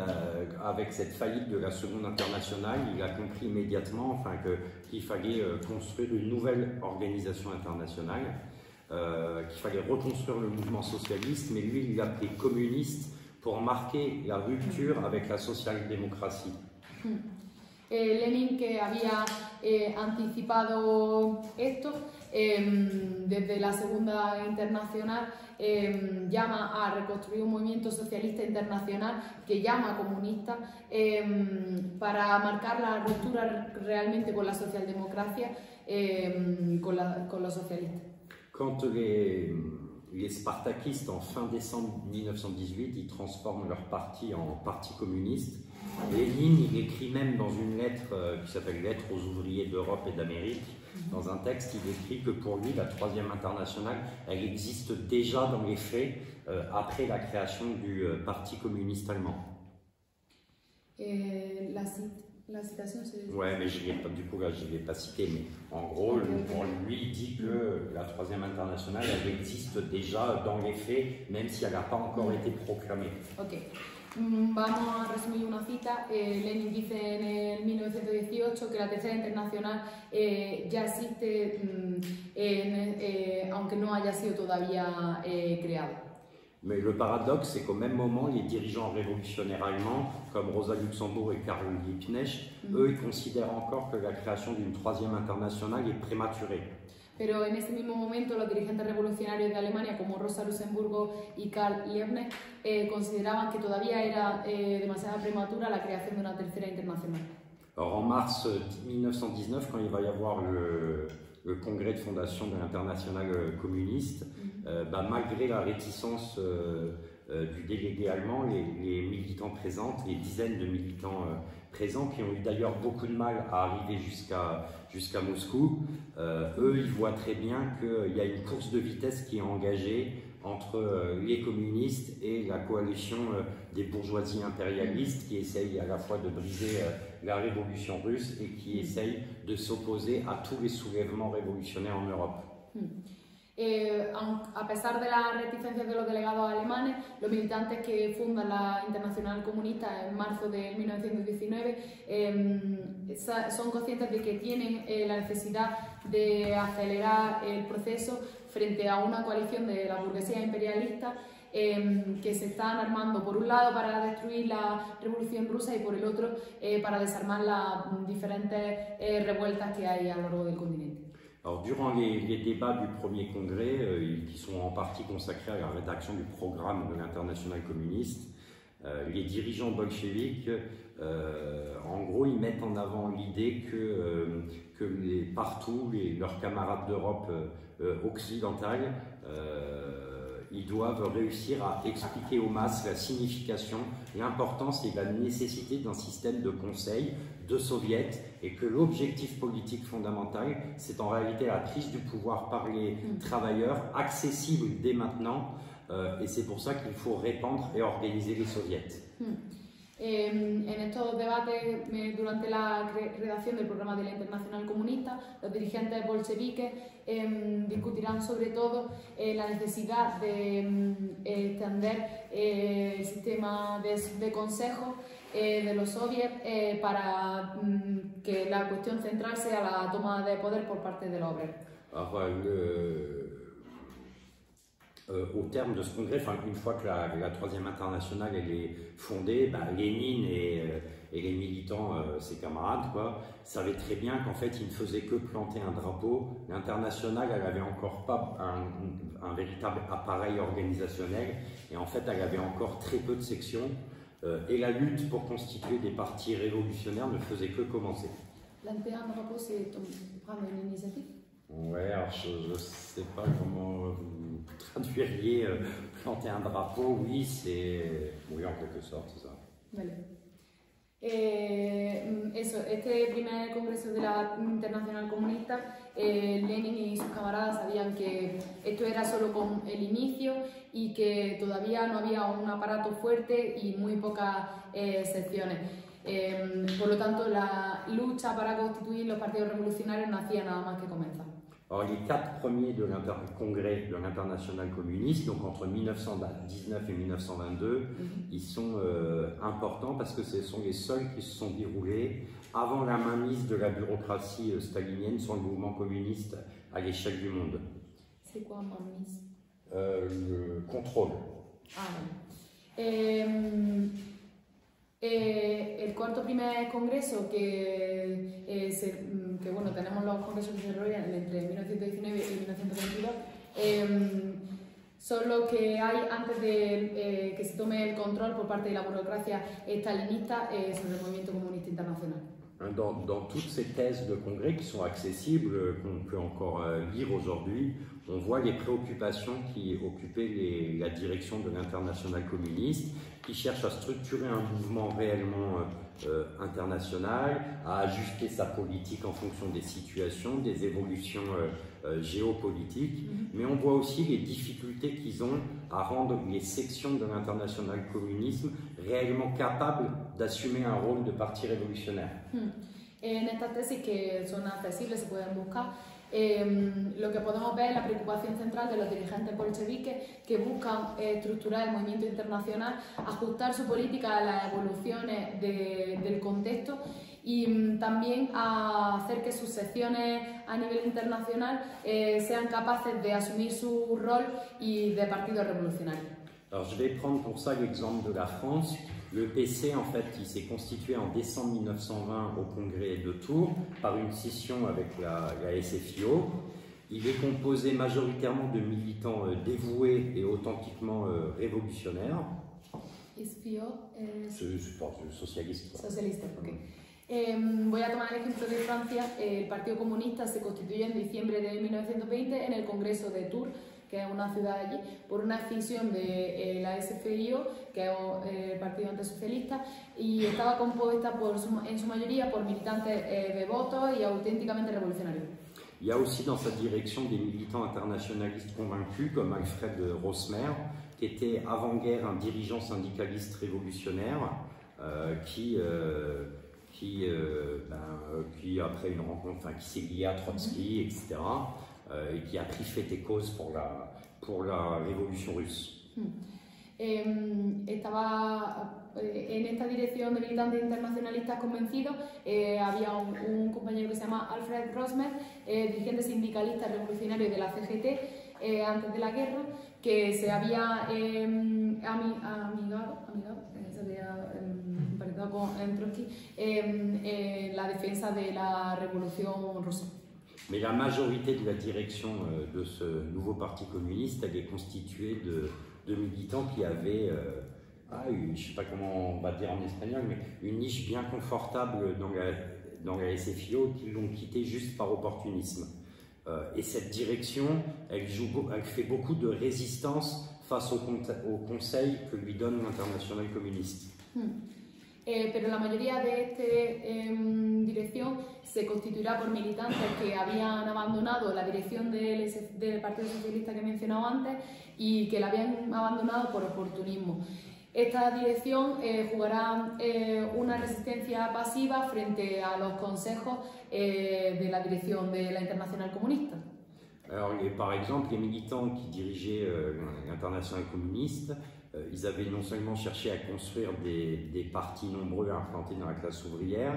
avec cette faillite de la Seconde Internationale, il a compris immédiatement qu'il fallait construire une nouvelle organisation internationale, qu'il fallait reconstruire le mouvement socialiste, mais lui, il l'appelait communiste pour marquer la rupture avec la social-démocratie. Lenin, que había anticipado esto desde la Segunda Internacional, llama a reconstruir un movimiento socialista internacional que llama comunista para marcar la ruptura realmente con la socialdemocracia, con los socialistas. Quand les spartakistes, en fin décembre 1918, ils transforment leur parti en parti communiste, Lénine, il écrit même dans une lettre qui s'appelle « Lettre aux ouvriers d'Europe et d'Amérique », dans un texte, il écrit que pour lui, la Troisième Internationale, elle existe déjà dans les faits après la création du Parti communiste allemand. La citation, c'est... Ouais, mais du coup, là, je ne l'ai pas cité, mais en gros, pour lui, il dit que la Troisième Internationale, elle existe déjà dans les faits, même si elle n'a pas encore été proclamée. Ok. Vamos a resumir una cita. Lenin dice en el 1918 que la Tercera Internacional ya existe, aunque no haya sido todavía creada. Mais le paradoxe, c'est qu'au même moment, les dirigeants révolutionnaires allemands, comme Rosa Luxemburg et Karl Liebknecht, eux, ils considèrent encore que la création d'une Troisième Internationale est prématurée. Pero en ese mismo momento los dirigentes revolucionarios de Alemania como Rosa Luxemburgo y Karl Liebknecht consideraban que todavía era demasiado prematura la creación de una Tercera Internacional. Alors en mars 1919, quand il va y avoir le congrès de fondation de l'Internationale communiste, malgré la réticence du délégué allemand, les militants présents, les dizaines de militants présents, qui ont eu d'ailleurs beaucoup de mal à arriver jusqu'à Moscou, eux, ils voient très bien qu'il y a une course de vitesse qui est engagée entre les communistes et la coalition des bourgeoisies impérialistes qui essayent à la fois de briser la révolution russe et qui essayent de s'opposer a tous les soulèvements révolutionnaires en Europe. A pesar de las reticencias de los delegados alemanes, los militantes que fundan la Internacional Comunista en marzo de 1919 son conscientes de que tienen la necesidad de acelerar el proceso frente a una coalición de la burguesía imperialista que se están armando por un lado para destruir la revolución rusa y por el otro para desarmar las diferentes revueltas que hay a lo largo del continente. Alors, durant les débats du premier congrès, qui sont en partie consacrés à la rédaction du programme de l'Internationale communiste, les dirigeants bolcheviques, en gros, ils mettent en avant l'idée que partout, leurs camarades d'Europe occidentale, ils doivent réussir à expliquer aux masses la signification, l'importance et la nécessité d'un système de conseil, de soviets, et que l'objectif politique fondamental, c'est en réalité la prise du pouvoir par les travailleurs, accessible dès maintenant, et c'est pour ça qu'il faut répandre et organiser les soviets. En estos debates, durante la redacción del programa de la Internacional Comunista, los dirigentes bolcheviques discutirán sobre todo la necesidad de extender el sistema de consejo de los soviets para que la cuestión central sea la toma de poder por parte del obrero. Au terme de ce congrès, une fois que la Troisième Internationale elle est fondée, Lénine et les militants, ses camarades, savaient très bien qu'en fait ils ne faisaient que planter un drapeau. L'Internationale, elle n'avait encore pas un véritable appareil organisationnel et en fait elle avait encore très peu de sections et la lutte pour constituer des partis révolutionnaires ne faisait que commencer. Planter un drapeau, c'est prendre une initiative? Ouais, alors je ne sais pas comment vous traduiriez planter un drapeau, oui, c'est... Oui, en quelque sorte, c'est ça. Vale. Este primer congreso de la Internacional Comunista, Lenin y sus camaradas sabían que esto era solo con el inicio y que todavía no había un aparato fuerte y muy pocas secciones. Por lo tanto, la lucha para constituir los partidos revolucionarios no hacía nada más que comenzar. Alors, les 4 premiers de congrès de l'Internationale communiste, donc entre 1919 et 1922, ils sont importants parce que ce sont les seuls qui se sont déroulés avant la mainmise de la bureaucratie stalinienne sur le mouvement communiste à l'échelle du monde. C'est quoi mainmise? Le contrôle. El cuarto primer congreso que bueno, tenemos los congresos que se desarrollan entre 1919 y 1922, son los que hay antes de que se tome el control por parte de la burocracia stalinista sobre el movimiento comunista internacional. Dans toutes ces thèses de congrès qui sont accessibles, qu'on peut encore lire aujourd'hui, on voit les préoccupations qui occupaient la direction de l'Internationale communiste, qui cherche à structurer un mouvement réellement international, à ajuster sa politique en fonction des situations, des évolutions géopolitiques, mais on voit aussi les difficultés qu'ils ont à rendre les sections de l'Internationale communisme réellement capables d'assumer un rôle de parti révolutionnaire. En estas tesis que son accesibles, se pueden buscar, lo que podemos ver es la preocupación central de los dirigentes bolcheviques que buscan estructurar el movimiento internacional, ajustar su política a las evoluciones del contexto y también a hacer que sus secciones a nivel internacional sean capaces de asumir su rol y de partido revolucionario. Alors je vais prendre pour ça l'exemple de la France. Le PC, en fait, il s'est constitué en décembre 1920 au congrès de Tours par une scission avec la SFIO. Il est composé majoritairement de militants dévoués et authentiquement révolutionnaires. SFIO Socialiste. Socialista, ok. Voy a tomar el ejemplo de Francia. El Partido Comunista se constituyó en diciembre de 1920 en el Congreso de Tours, que es una ciudad allí, por una escisión de la SFIO, que es el Partido Antisocialista, y estaba compuesta en su mayoría por militantes devotos y auténticamente revolucionarios. Il y a aussi dans sa direction des militants internationalistes convaincus comme Alfred Rosmer, qui était avant-guerre un dirigeant syndicaliste révolutionnaire qui après une rencontre, enfin, qui s'est lié à Trotsky, etc., et qui a pris fait et cause pour la révolution russe. Estaba en esta dirección de militantes internacionalistas convencidos. Había un compañero que se llama Alfred Rosmer, dirigente sindicalista revolucionario de la CGT antes de la guerra, que se había se había emparentado con Trotsky en la defensa de la révolution russe. Mais la majorité de la direction de ce nouveau parti communiste, elle est constituée de militants qui avaient, je ne sais pas comment on va dire en espagnol, mais une niche bien confortable dans la SFIO, qui l'ont quitté juste par opportunisme. Et cette direction, elle fait beaucoup de résistance face au conseil que lui donne l'Internationale communiste. Pero la mayoría de esta dirección se constituirá por militantes que habían abandonado la dirección del Partido Socialista que he mencionado antes y que la habían abandonado por oportunismo. Esta dirección jugará una resistencia pasiva frente a los consejos de la dirección de la Internacional comunista. Alors, par exemple, les militants qui dirigeaient l'Internationale communiste, ils avaient non seulement cherché à construire des partis nombreux implantés dans la classe ouvrière,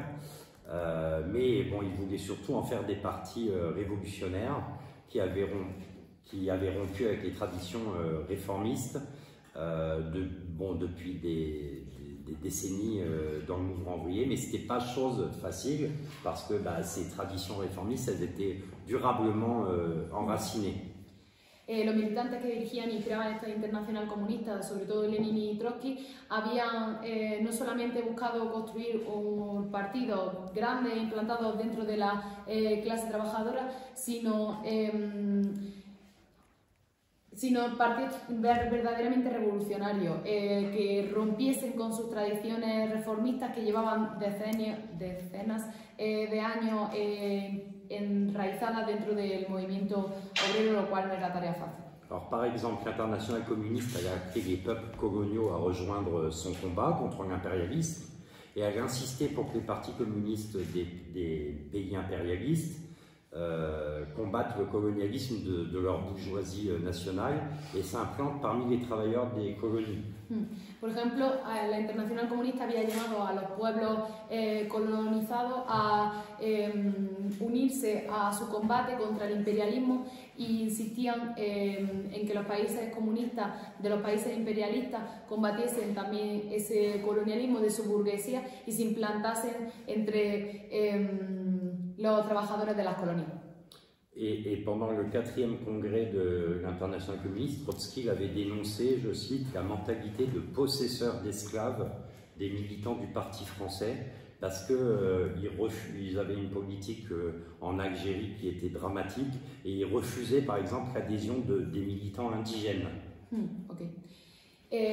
mais bon, ils voulaient surtout en faire des partis révolutionnaires qui avaient rompu avec les traditions réformistes depuis des décennies dans le mouvement ouvrier, mais ce n'était pas chose facile parce que ces traditions réformistes, elles étaient durablement enracinées. Los militantes que dirigían y creaban esta internacional comunista, sobre todo Lenin y Trotsky, habían no solamente buscado construir un partido grande implantado dentro de la clase trabajadora, sino partidos verdaderamente revolucionarios, que rompiesen con sus tradiciones reformistas que llevaban decenas de años enraizadas dentro del movimiento obrero, lo cual no era tarea fácil. Alors, par exemple, l'Internationale communiste elle a appelé les peuples coloniaux à rejoindre son combat contre l'impérialisme et elle a insisté pour que les partis communistes des pays impérialistes combattent le colonialisme de leur bourgeoisie nationale et s'implante parmi les travailleurs des colonies. Por ejemplo, la Internacional Comunista había llamado a los pueblos colonizados a unirse a su combate contra el imperialismo e insistían en que los países comunistas de los países imperialistas combatiesen también ese colonialismo de su burguesía y se implantasen entre los trabajadores de las colonias. Et pendant le 4e congrès de l'Internationale communiste, Trotsky avait dénoncé, je cite, la mentalité de possesseurs d'esclaves des militants du parti français, parce qu'ils avaient une politique en Algérie qui était dramatique, et ils refusaient par exemple l'adhésion des militants indigènes.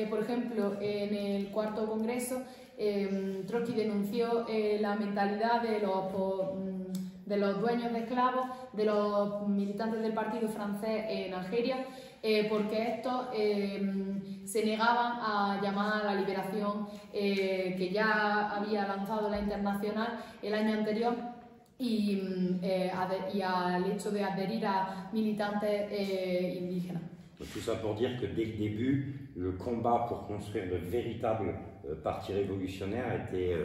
Por ejemplo, en el 4º Congreso, Trotsky denunció la mentalidad de los dueños de esclavos, de los militantes del partido francés en Algeria, porque estos se negaban a llamar a la liberación que ya había lanzado la Internacional el año anterior y al hecho de adherir a militantes indígenas. Tout ça pour dire que dès le début, le combat pour construire de véritables partis révolutionnaires était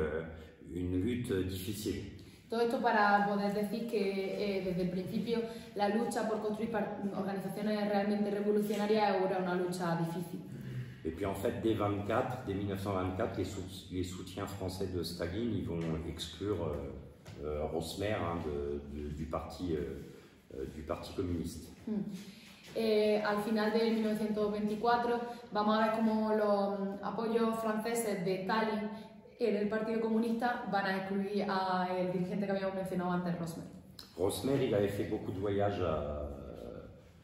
une lutte difficile. Todo esto para poder decir que desde el principio la lucha por construir organizaciones realmente revolucionarias era una lucha difícil. Et puis en fait, dès 1924, les soutiens français de Staline ils vont exclure Rosmer du parti communiste. Al final de 1924 vamos a ver cómo los apoyos franceses de Stalin en el Partido Comunista van a excluir al dirigente que habíamos mencionado antes, Rosmer. Rosmer, il avait fait beaucoup de voyages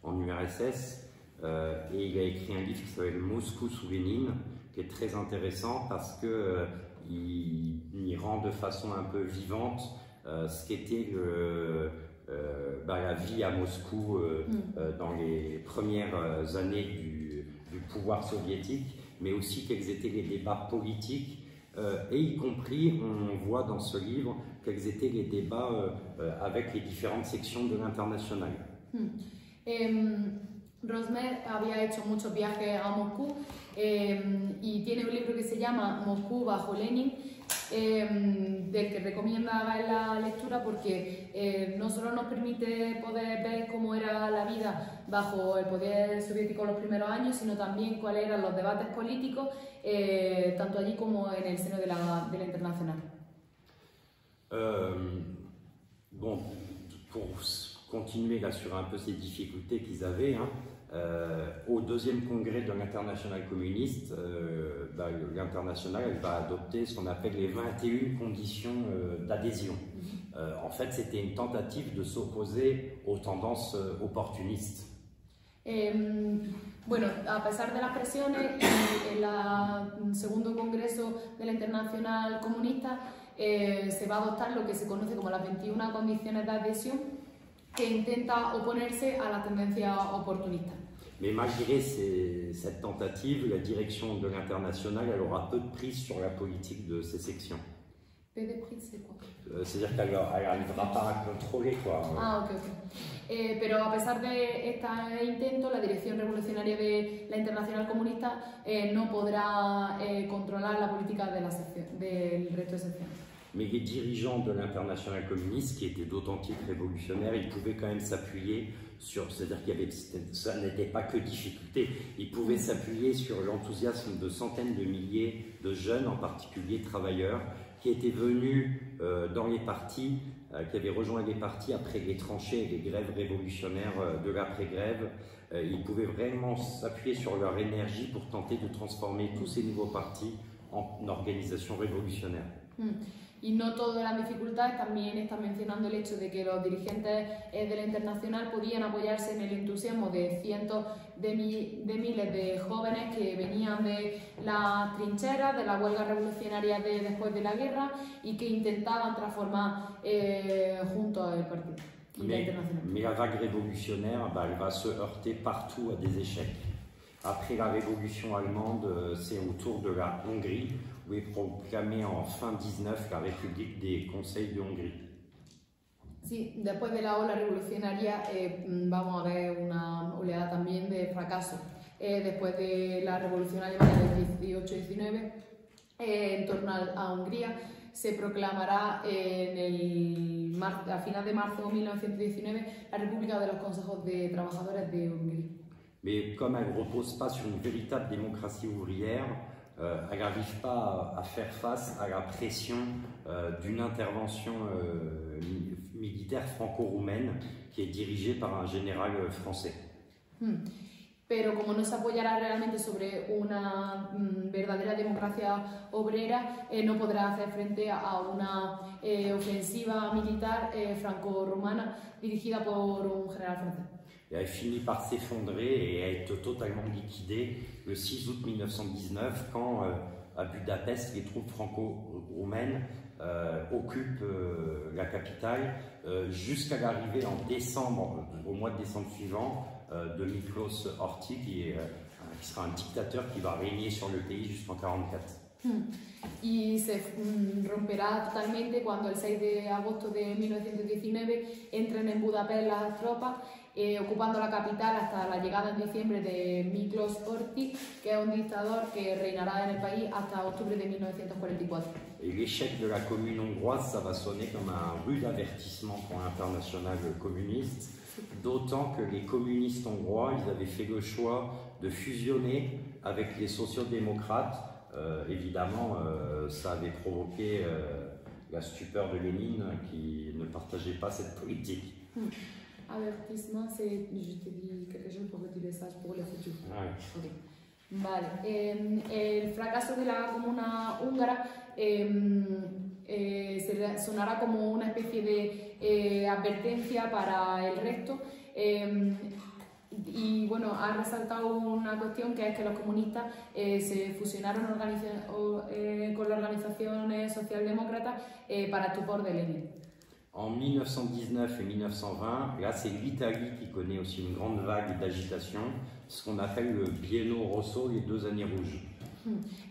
en URSS et il a écrit un livre qui s'appelle Moscou sous Lénine, qui est très intéressant parce que il rend de façon un peu vivante ce qu'était la vie à Moscou dans les premières années du pouvoir soviétique, mais aussi quels étaient les débats politiques, et y compris, on voit dans ce livre, quels étaient les débats avec les différentes sections de l'Internationale. Rosmer había hecho muchos viajes a Moscú y tiene un libro que se llama Moscú bajo Lenin, del que recomienda la lectura porque no solo nos permite poder ver cómo era la vida bajo el poder soviético en los primeros años, sino también cuáles eran los debates políticos, tanto allí como en el seno de la Internacional. Bon, pour continuer là sur un peu ces difficultés qu'ils avaient, au deuxième congrès de l'Internationale communiste, l'Internationale va adopter ce qu'on appelle les 21 conditions d'adhésion. En fait, c'était une tentative de s'opposer aux tendances opportunistes. Bueno, a pesar de las presiones, en el segundo congreso de la Internacional Comunista se va a adoptar lo que se conoce como las 21 condiciones de adhesión, que intenta oponerse a la tendencia oportunista. Mais malgré cette tentative, la direction de l'Internationale, elle aura peu de prise sur la politique de ces sections. Peu de prise, c'est quoi? C'est-à-dire qu'elle n'arrivera pas à contrôler, quoi. Ah, ok. Pero a pesar de este intento, la dirección revolucionaria de la Internacional Comunista no podrá controlar la política de del resto de secciones. Mais les dirigeants de l'Internationale communiste, qui étaient d'authentiques révolutionnaires, ils pouvaient quand même s'appuyer sur, c'est-à-dire qu'il y avait, ça n'était pas que difficulté, ils pouvaient s'appuyer sur l'enthousiasme de centaines de milliers de jeunes, en particulier travailleurs, qui étaient venus dans les partis, qui avaient rejoint les partis après les tranchées et les grèves révolutionnaires de l'après-grève. Ils pouvaient vraiment s'appuyer sur leur énergie pour tenter de transformer tous ces nouveaux partis en organisations révolutionnaires. Y no todas las dificultades, también están mencionando el hecho de que los dirigentes de la Internacional podían apoyarse en el entusiasmo de cientos de miles de jóvenes que venían de las trincheras, de la huelga revolucionaria después de la guerra y que intentaban transformar juntos el partido. Mais la vague révolutionnaire, elle va se heurter partout à des échecs. Après la révolution allemande, c'est au tour de la Hongrie, où est proclamée en fin 19 la République des Conseils de Hongrie. Sí, después de la ola revolucionaria vamos a ver una oleada también de fracaso. Después de la revolución alemana del 18-19, en torno a Hungría, se proclamará a final de marzo de 1919 la República de los Consejos de Trabajadores de Hungría. Mais comme elle ne repose pas sur une véritable démocratie ouvrière, elle n'arrive pas à faire face à la pression d'une intervention militaire franco-roumaine qui est dirigée par un général français. Pero como no se apoyará realmente sobre una verdadera democracia obrera, no podrá hacer frente a una ofensiva militar franco-rumana dirigida por un general francés. Et elle finit par s'effondrer et à être totalement liquidée le 6 août 1919 quand, à Budapest, les troupes franco-roumaines occupent la capitale jusqu'à l'arrivée en décembre, au mois de décembre suivant, de Miklos Horthy, qui sera un dictateur qui va régner sur le pays jusqu'en 1944. Y se romperá totalmente cuando el 6 de agosto de 1919 entren en Budapest las tropas, ocupando la capital hasta la llegada en diciembre de Miklos Horthy, que es un dictador que reinará en el país hasta octubre de 1944. Et l'échec de la commune hongroise, ça va sonner comme un rude avertissement pour l'internationale communiste, d'autant que les communistes hongrois, ils avaient fait le choix de fusionner avec les sociodémocrates. Évidemment, ça avait provoqué la stupeur de Lénine qui ne partageait pas cette politique. Avertissement, c'est, je te dis quelque chose pour retirer ça pour le futur. Ouais. Okay. Vale. El fracaso de la comuna húngara sonará como una especie de advertencia para el resto. Y bueno, ha resaltado una cuestión que es que los comunistas se fusionaron con las organizaciones socialdemócratas para estupor de Lenin. En 1919 et 1920, là c'est l'Italie qui connaît aussi une grande vague d'agitation, ce qu'on appelle le Biennio Rosso, les 2 années rouges.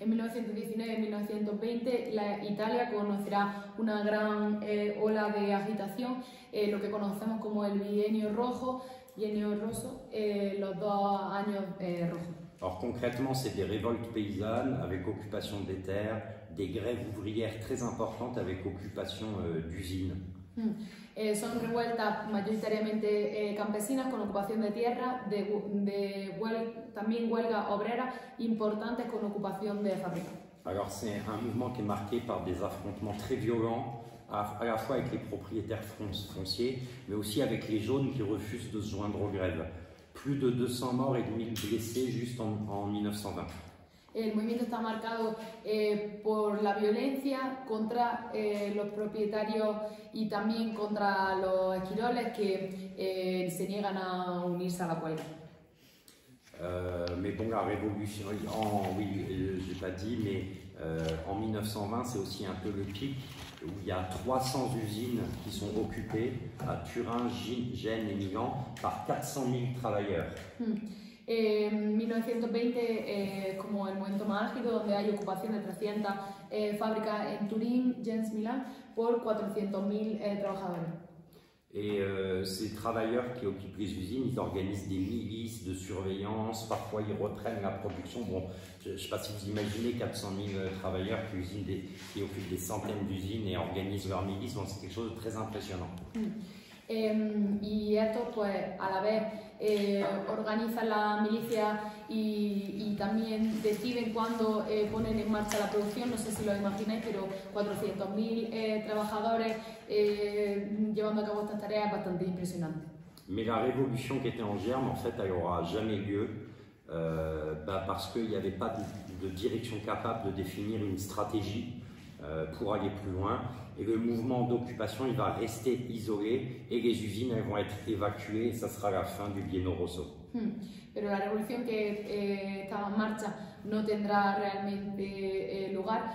En 1919 y 1920 Italia conocerá una gran ola de agitación, lo que conocemos como el Bienio Rosso, los 2 años rojos. Alors concrètement, c'est des révoltes paysannes avec occupation des terres, des grèves ouvrières très importantes avec occupation d'usines. Son revueltas mayoritariamente campesinas con ocupación de tierra, también huelgas obreras importantes con ocupación de fábricas. Alors c'est un mouvement qui est marqué par des affrontements très violents, à la fois avec les propriétaires fonciers, mais aussi avec les jaunes qui refusent de se joindre aux grèves. Plus de 200 morts et 1000 blessés juste en 1920. El movimiento está marcado por la violencia contra los propietarios y también contra los esquiroles que se niegan a unirse a la huelga. Mais bon, la révolution, oui, je n'ai pas dit, mais en 1920, c'est aussi un peu le pic où il y a 300 usines qui sont occupées à Turin, Gênes et Milan par 400 000 travailleurs. 1920 es como el momento más álgido donde hay ocupación de 300 fábricas en Turín, Gênes, Milán por 400.000 trabajadores. Et ces travailleurs qui occupent les usines, ils organisent des milices de surveillance, parfois ils reprennent la production. Bon, je ne sais pas si vous imaginez 400 000 travailleurs qui occupent des centaines d'usines et organisent leurs milices, bon, c'est quelque chose de très impressionnant. Y estos pues a la vez organizan la milicia y también deciden cuándo ponen en marcha la producción. No sé si lo imagináis, pero 400.000 trabajadores llevando a cabo estas tareas es bastante impresionante. Mais la révolution qui était en germe, en fait, elle n'aura jamais lieu parce qu'il n'y avait pas de direction capable de définir une stratégie pour aller plus loin. Et le mouvement d'occupation, il va rester isolé et les usines elles vont être évacuées et ça sera la fin du Biennio Rosso. Pero la revolución que estaba en marcha no tendrá realmente lugar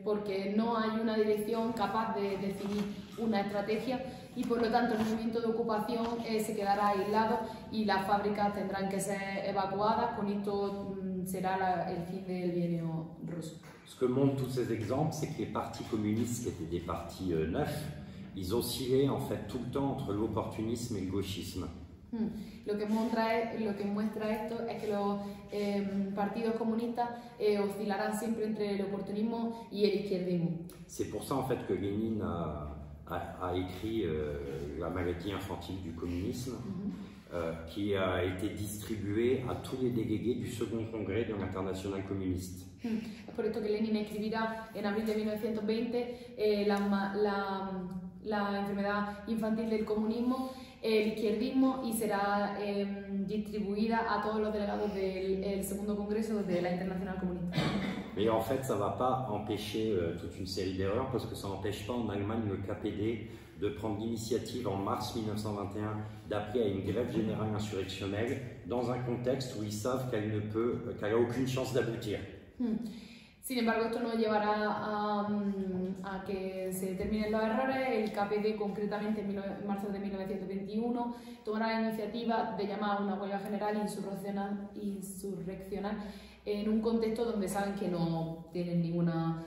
porque no hay una dirección capaz de definir una estrategia y por lo tanto el movimiento de ocupación se quedará aislado y las fábricas tendrán que ser evacuadas. Con esto será el fin del Bienio Rosso. Ce que montrent tous ces exemples, c'est que les partis communistes, qui étaient des partis neufs, ils oscillaient en fait tout le temps entre l'opportunisme et le gauchisme. Lo que muestra esto es que los partidos comunistas oscilarán siempre entre el oportunismo y el izquierdismo. C'est pour ça en fait que Lénine a écrit La maladie infantile du communisme, qui a été distribué à tous les délégués du second congrès de l'Internationale communiste. Es por esto que Lenin escribirá en abril de 1920 la enfermedad infantil del comunismo, el izquierdismo, y será distribuida a todos los delegados del segundo congreso de la Internacional Comunista. Mais en fait, ça ne va pas empêcher toute une série d'erreurs parce que ça n'empêche pas en Allemagne le KPD de prendre l'initiative en mars 1921 d'appeler à une grève générale insurrectionnelle dans un contexte où ils savent qu'elle n'a aucune chance d'aboutir. Sin embargo, esto no llevará a que se terminen los errores. El KPD, concretamente en marzo de 1921, tomará la iniciativa de llamar a una huelga general insurreccional en un contexto donde saben que no tienen ninguna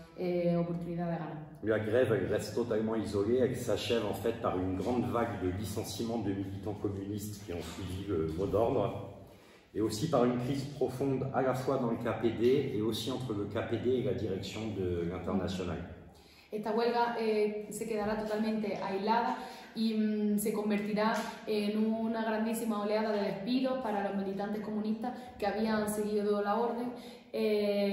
oportunidad de ganar. La grève, elle reste totalement isolée, elle s'achève en fait par une grande vague de licenciements de militants communistes qui ont suivi le mot d'ordre, et aussi par une crise profonde à la fois dans le KPD et aussi entre le KPD et la direction de l'Internationale. Esta huelga se quedará totalmente aislada y se convertirá en una grandísima oleada de despidos para los militantes comunistas que habían seguido la orden,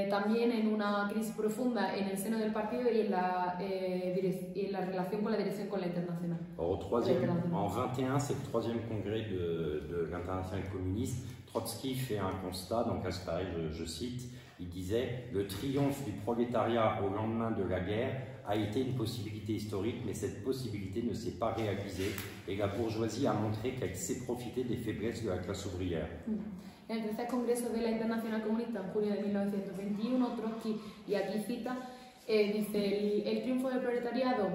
también en una crisis profunda en el seno del partido y en la relación con la dirección con la Internacional. En 21, c'est le troisième congrès de l'Internationale communiste. Trotsky fait un constat, donc à ce pareil, je cite, il disait « Le triomphe du prolétariat au lendemain de la guerre a été une possibilité historique, mais cette possibilité ne s'est pas réalisée et la bourgeoisie a montré qu'elle sait profiter des faiblesses de la classe ouvrière. » En el tercer congreso de la Internacional Comunista en junio de 1921, Trotsky, y aquí cita, dice, el triunfo del proletariado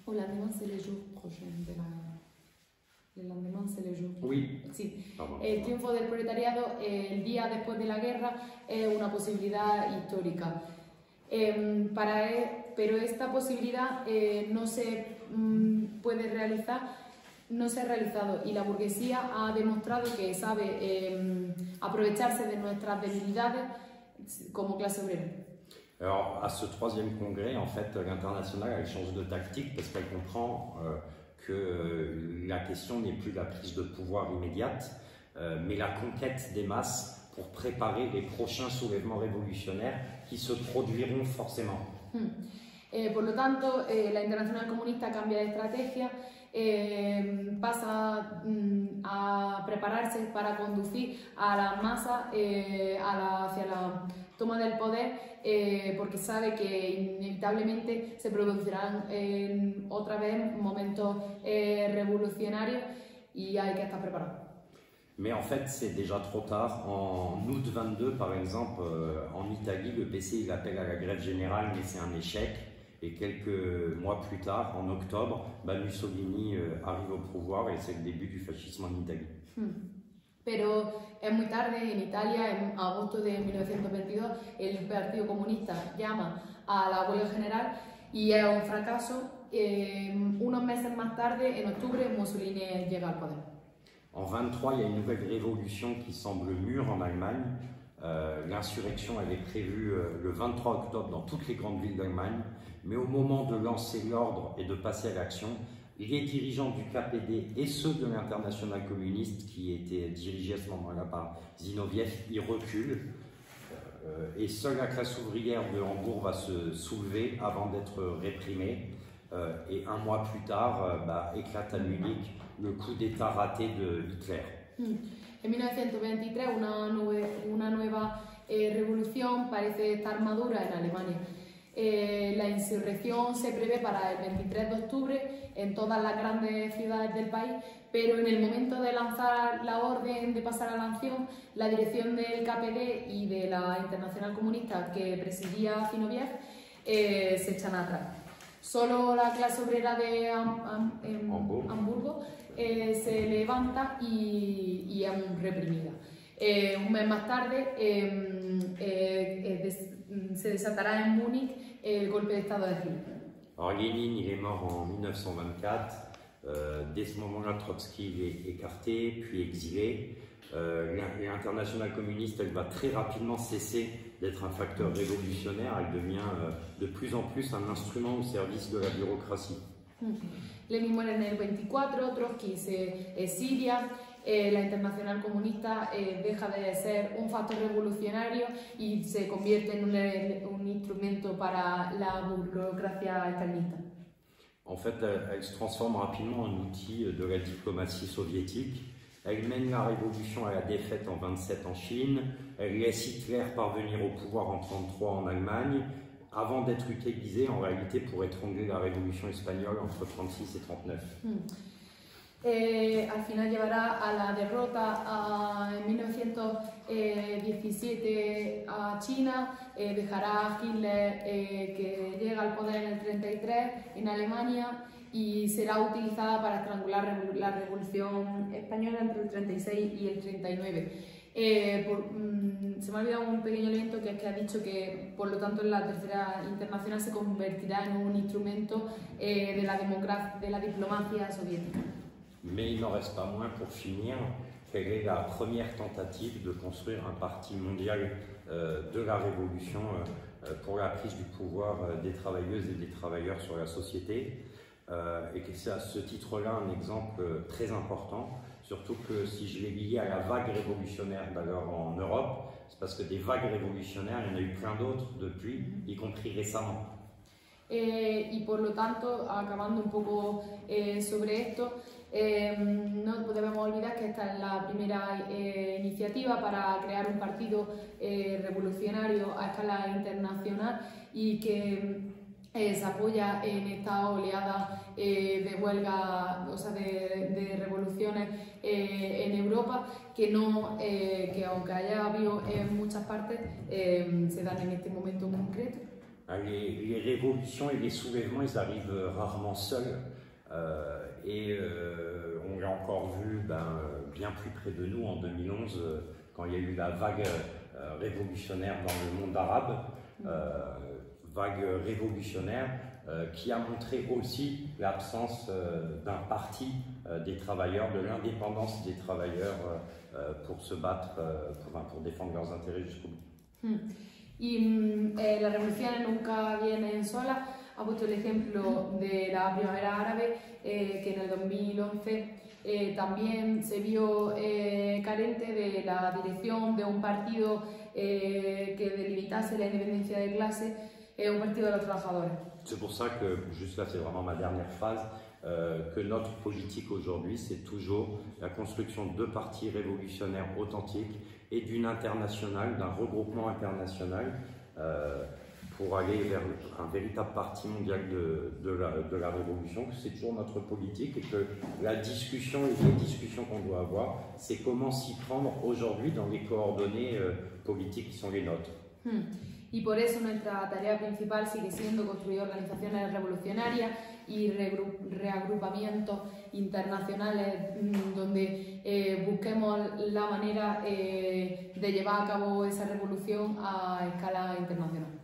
Le lendemain, c'est le jour prochain de la... Le lendemain, c'est le jour. Oui. Sí. Pardon. El triunfo del proletariado, el día después de la guerra, es una posibilidad histórica. Pero esta posibilidad no se puede realizar, no se ha realizado, y la burguesía ha demostrado que sabe aprovecharse de nuestras debilidades como clase obrera. Alors, à ce troisième congrès, en fait, l'internationale, elle change de tactique parce qu'elle comprend que la question n'est plus la prise de pouvoir immédiate, mais la conquête des masses pour préparer les prochains soulèvements révolutionnaires qui se produiront forcément. Por lo tanto, la Internacional Comunista cambia de estrategia, pasa a prepararse para conducir a la masa hacia la toma del poder, porque sabe que inevitablemente se producirán otra vez momentos revolucionarios y hay que estar preparado. Mais en fait, c'est déjà trop tard. En août 22, par exemple, en Italie, le PC il appelle à la grève générale, mais c'est un échec. Et quelques mois plus tard, en octobre, Mussolini arrive au pouvoir et c'est le début du fascisme en Italie. Pero es muy tarde, en Italia, en agosto de 1922, el Partido Comunista llama a la huelga general y es un fracaso. Unos meses más tarde, en octubre, Mussolini llega al poder. En 23, il y a une nouvelle révolution qui semble mûre en Allemagne. L'insurrection elle est prévue le 23 octobre dans toutes les grandes villes d'Allemagne, mais au moment de lancer l'ordre et de passer à l'action, les dirigeants du KPD et ceux de l'Internationale communiste qui étaient dirigés à ce moment-là par Zinoviev, ils reculent et seule la classe ouvrière de Hambourg va se soulever avant d'être réprimée. Et un mois plus tard, éclate à Munich le coup d'État raté de Hitler. En 1923 una nueva revolución parece estar madura en Alemania. La insurrección se prevé para el 23 de octubre en todas las grandes ciudades del país, pero en el momento de lanzar la orden de pasar a la acción, la dirección del KPD y de la Internacional Comunista que presidía Zinoviev se echan atrás. Solo la clase obrera de Hamburgo se levanta y es reprimida. Un mes más tarde se desatará en Múnich el golpe de Estado de Hitler. Alors Lénine, il est mort en 1924. Dès ce moment-là, Trotsky il est écarté, puis exilé. L'Internationale communiste, elle va très rapidement cesser d'être un facteur révolutionnaire. Elle devient de plus en plus un instrument au service de la bureaucratie. Lenin muere en el 24, Trotsky se exilia, la Internacional Comunista deja de ser un factor revolucionario y se convierte en un instrumento para la burocracia stalinista. En fait, elle se transforme rapidement en outil de la diplomatie soviétique. Elle mène la révolution à la défaite en 27 en Chine. Elle laisse Hitler parvenir au pouvoir en 33 en Allemagne, avant d'être utilisée en réalité pour étrangler la révolution espagnole entre 36 et 39. Al final llevará a la derrota en 1917 a China, dejará a Hitler que llega al poder en el 33 en Alemania y será utilizada para estrangular la revolución española entre el 36 y el 39. Se me ha olvidado un pequeño elemento que es que ha dicho que por lo tanto la Tercera Internacional se convertirá en un instrumento de la diplomacia soviética. Mais il n'en reste pas moins, pour finir, qu'elle est la première tentative de construire un parti mondial de la révolution pour la prise du pouvoir des travailleuses et des travailleurs sur la société. Et que c'est à ce titre-là un exemple très important, surtout que si je l'ai lié à la vague révolutionnaire d'alors en Europe, c'est parce que des vagues révolutionnaires, il y en a eu plein d'autres depuis, y compris récemment. Y por lo tanto, acabando un poco sobre esto, no debemos olvidar que esta es la primera iniciativa para crear un partido revolucionario a escala internacional y que se apoya en esta oleada de huelga, o sea, de revoluciones en Europa que aunque haya habido en muchas partes, se dan en este momento en concreto. Les révolutions et les soulèvements, ils arrivent rarement seuls. On l'a encore vu bien plus près de nous en 2011, quand il y a eu la vague révolutionnaire dans le monde arabe, vague révolutionnaire qui a montré aussi l'absence d'un parti des travailleurs, de l'indépendance des travailleurs pour se battre, pour défendre leurs intérêts jusqu'au bout. Las revoluciones nunca vienen solas. Ha puesto el ejemplo de la primavera árabe, que en el 2011 también se vio carente de la dirección de un partido que delimitase la independencia de clase, un partido de los trabajadores. C'est pour ça que, juste là c'est vraiment ma dernière phrase, que notre politique aujourd'hui c'est toujours la construction de partis révolutionnaires authentiques et d'une internationale, d'un regroupement international pour aller vers un véritable parti mondial de la révolution, que c'est toujours notre politique et que la discussion et les discussions qu'on doit avoir, c'est comment s'y prendre aujourd'hui dans les coordonnées politiques qui sont les nôtres. Y por eso nuestra tarea principal sigue siendo construir organizaciones revolucionarias y reagrupamientos internacionales donde busquemos la manera de llevar a cabo esa revolución a escala internacional.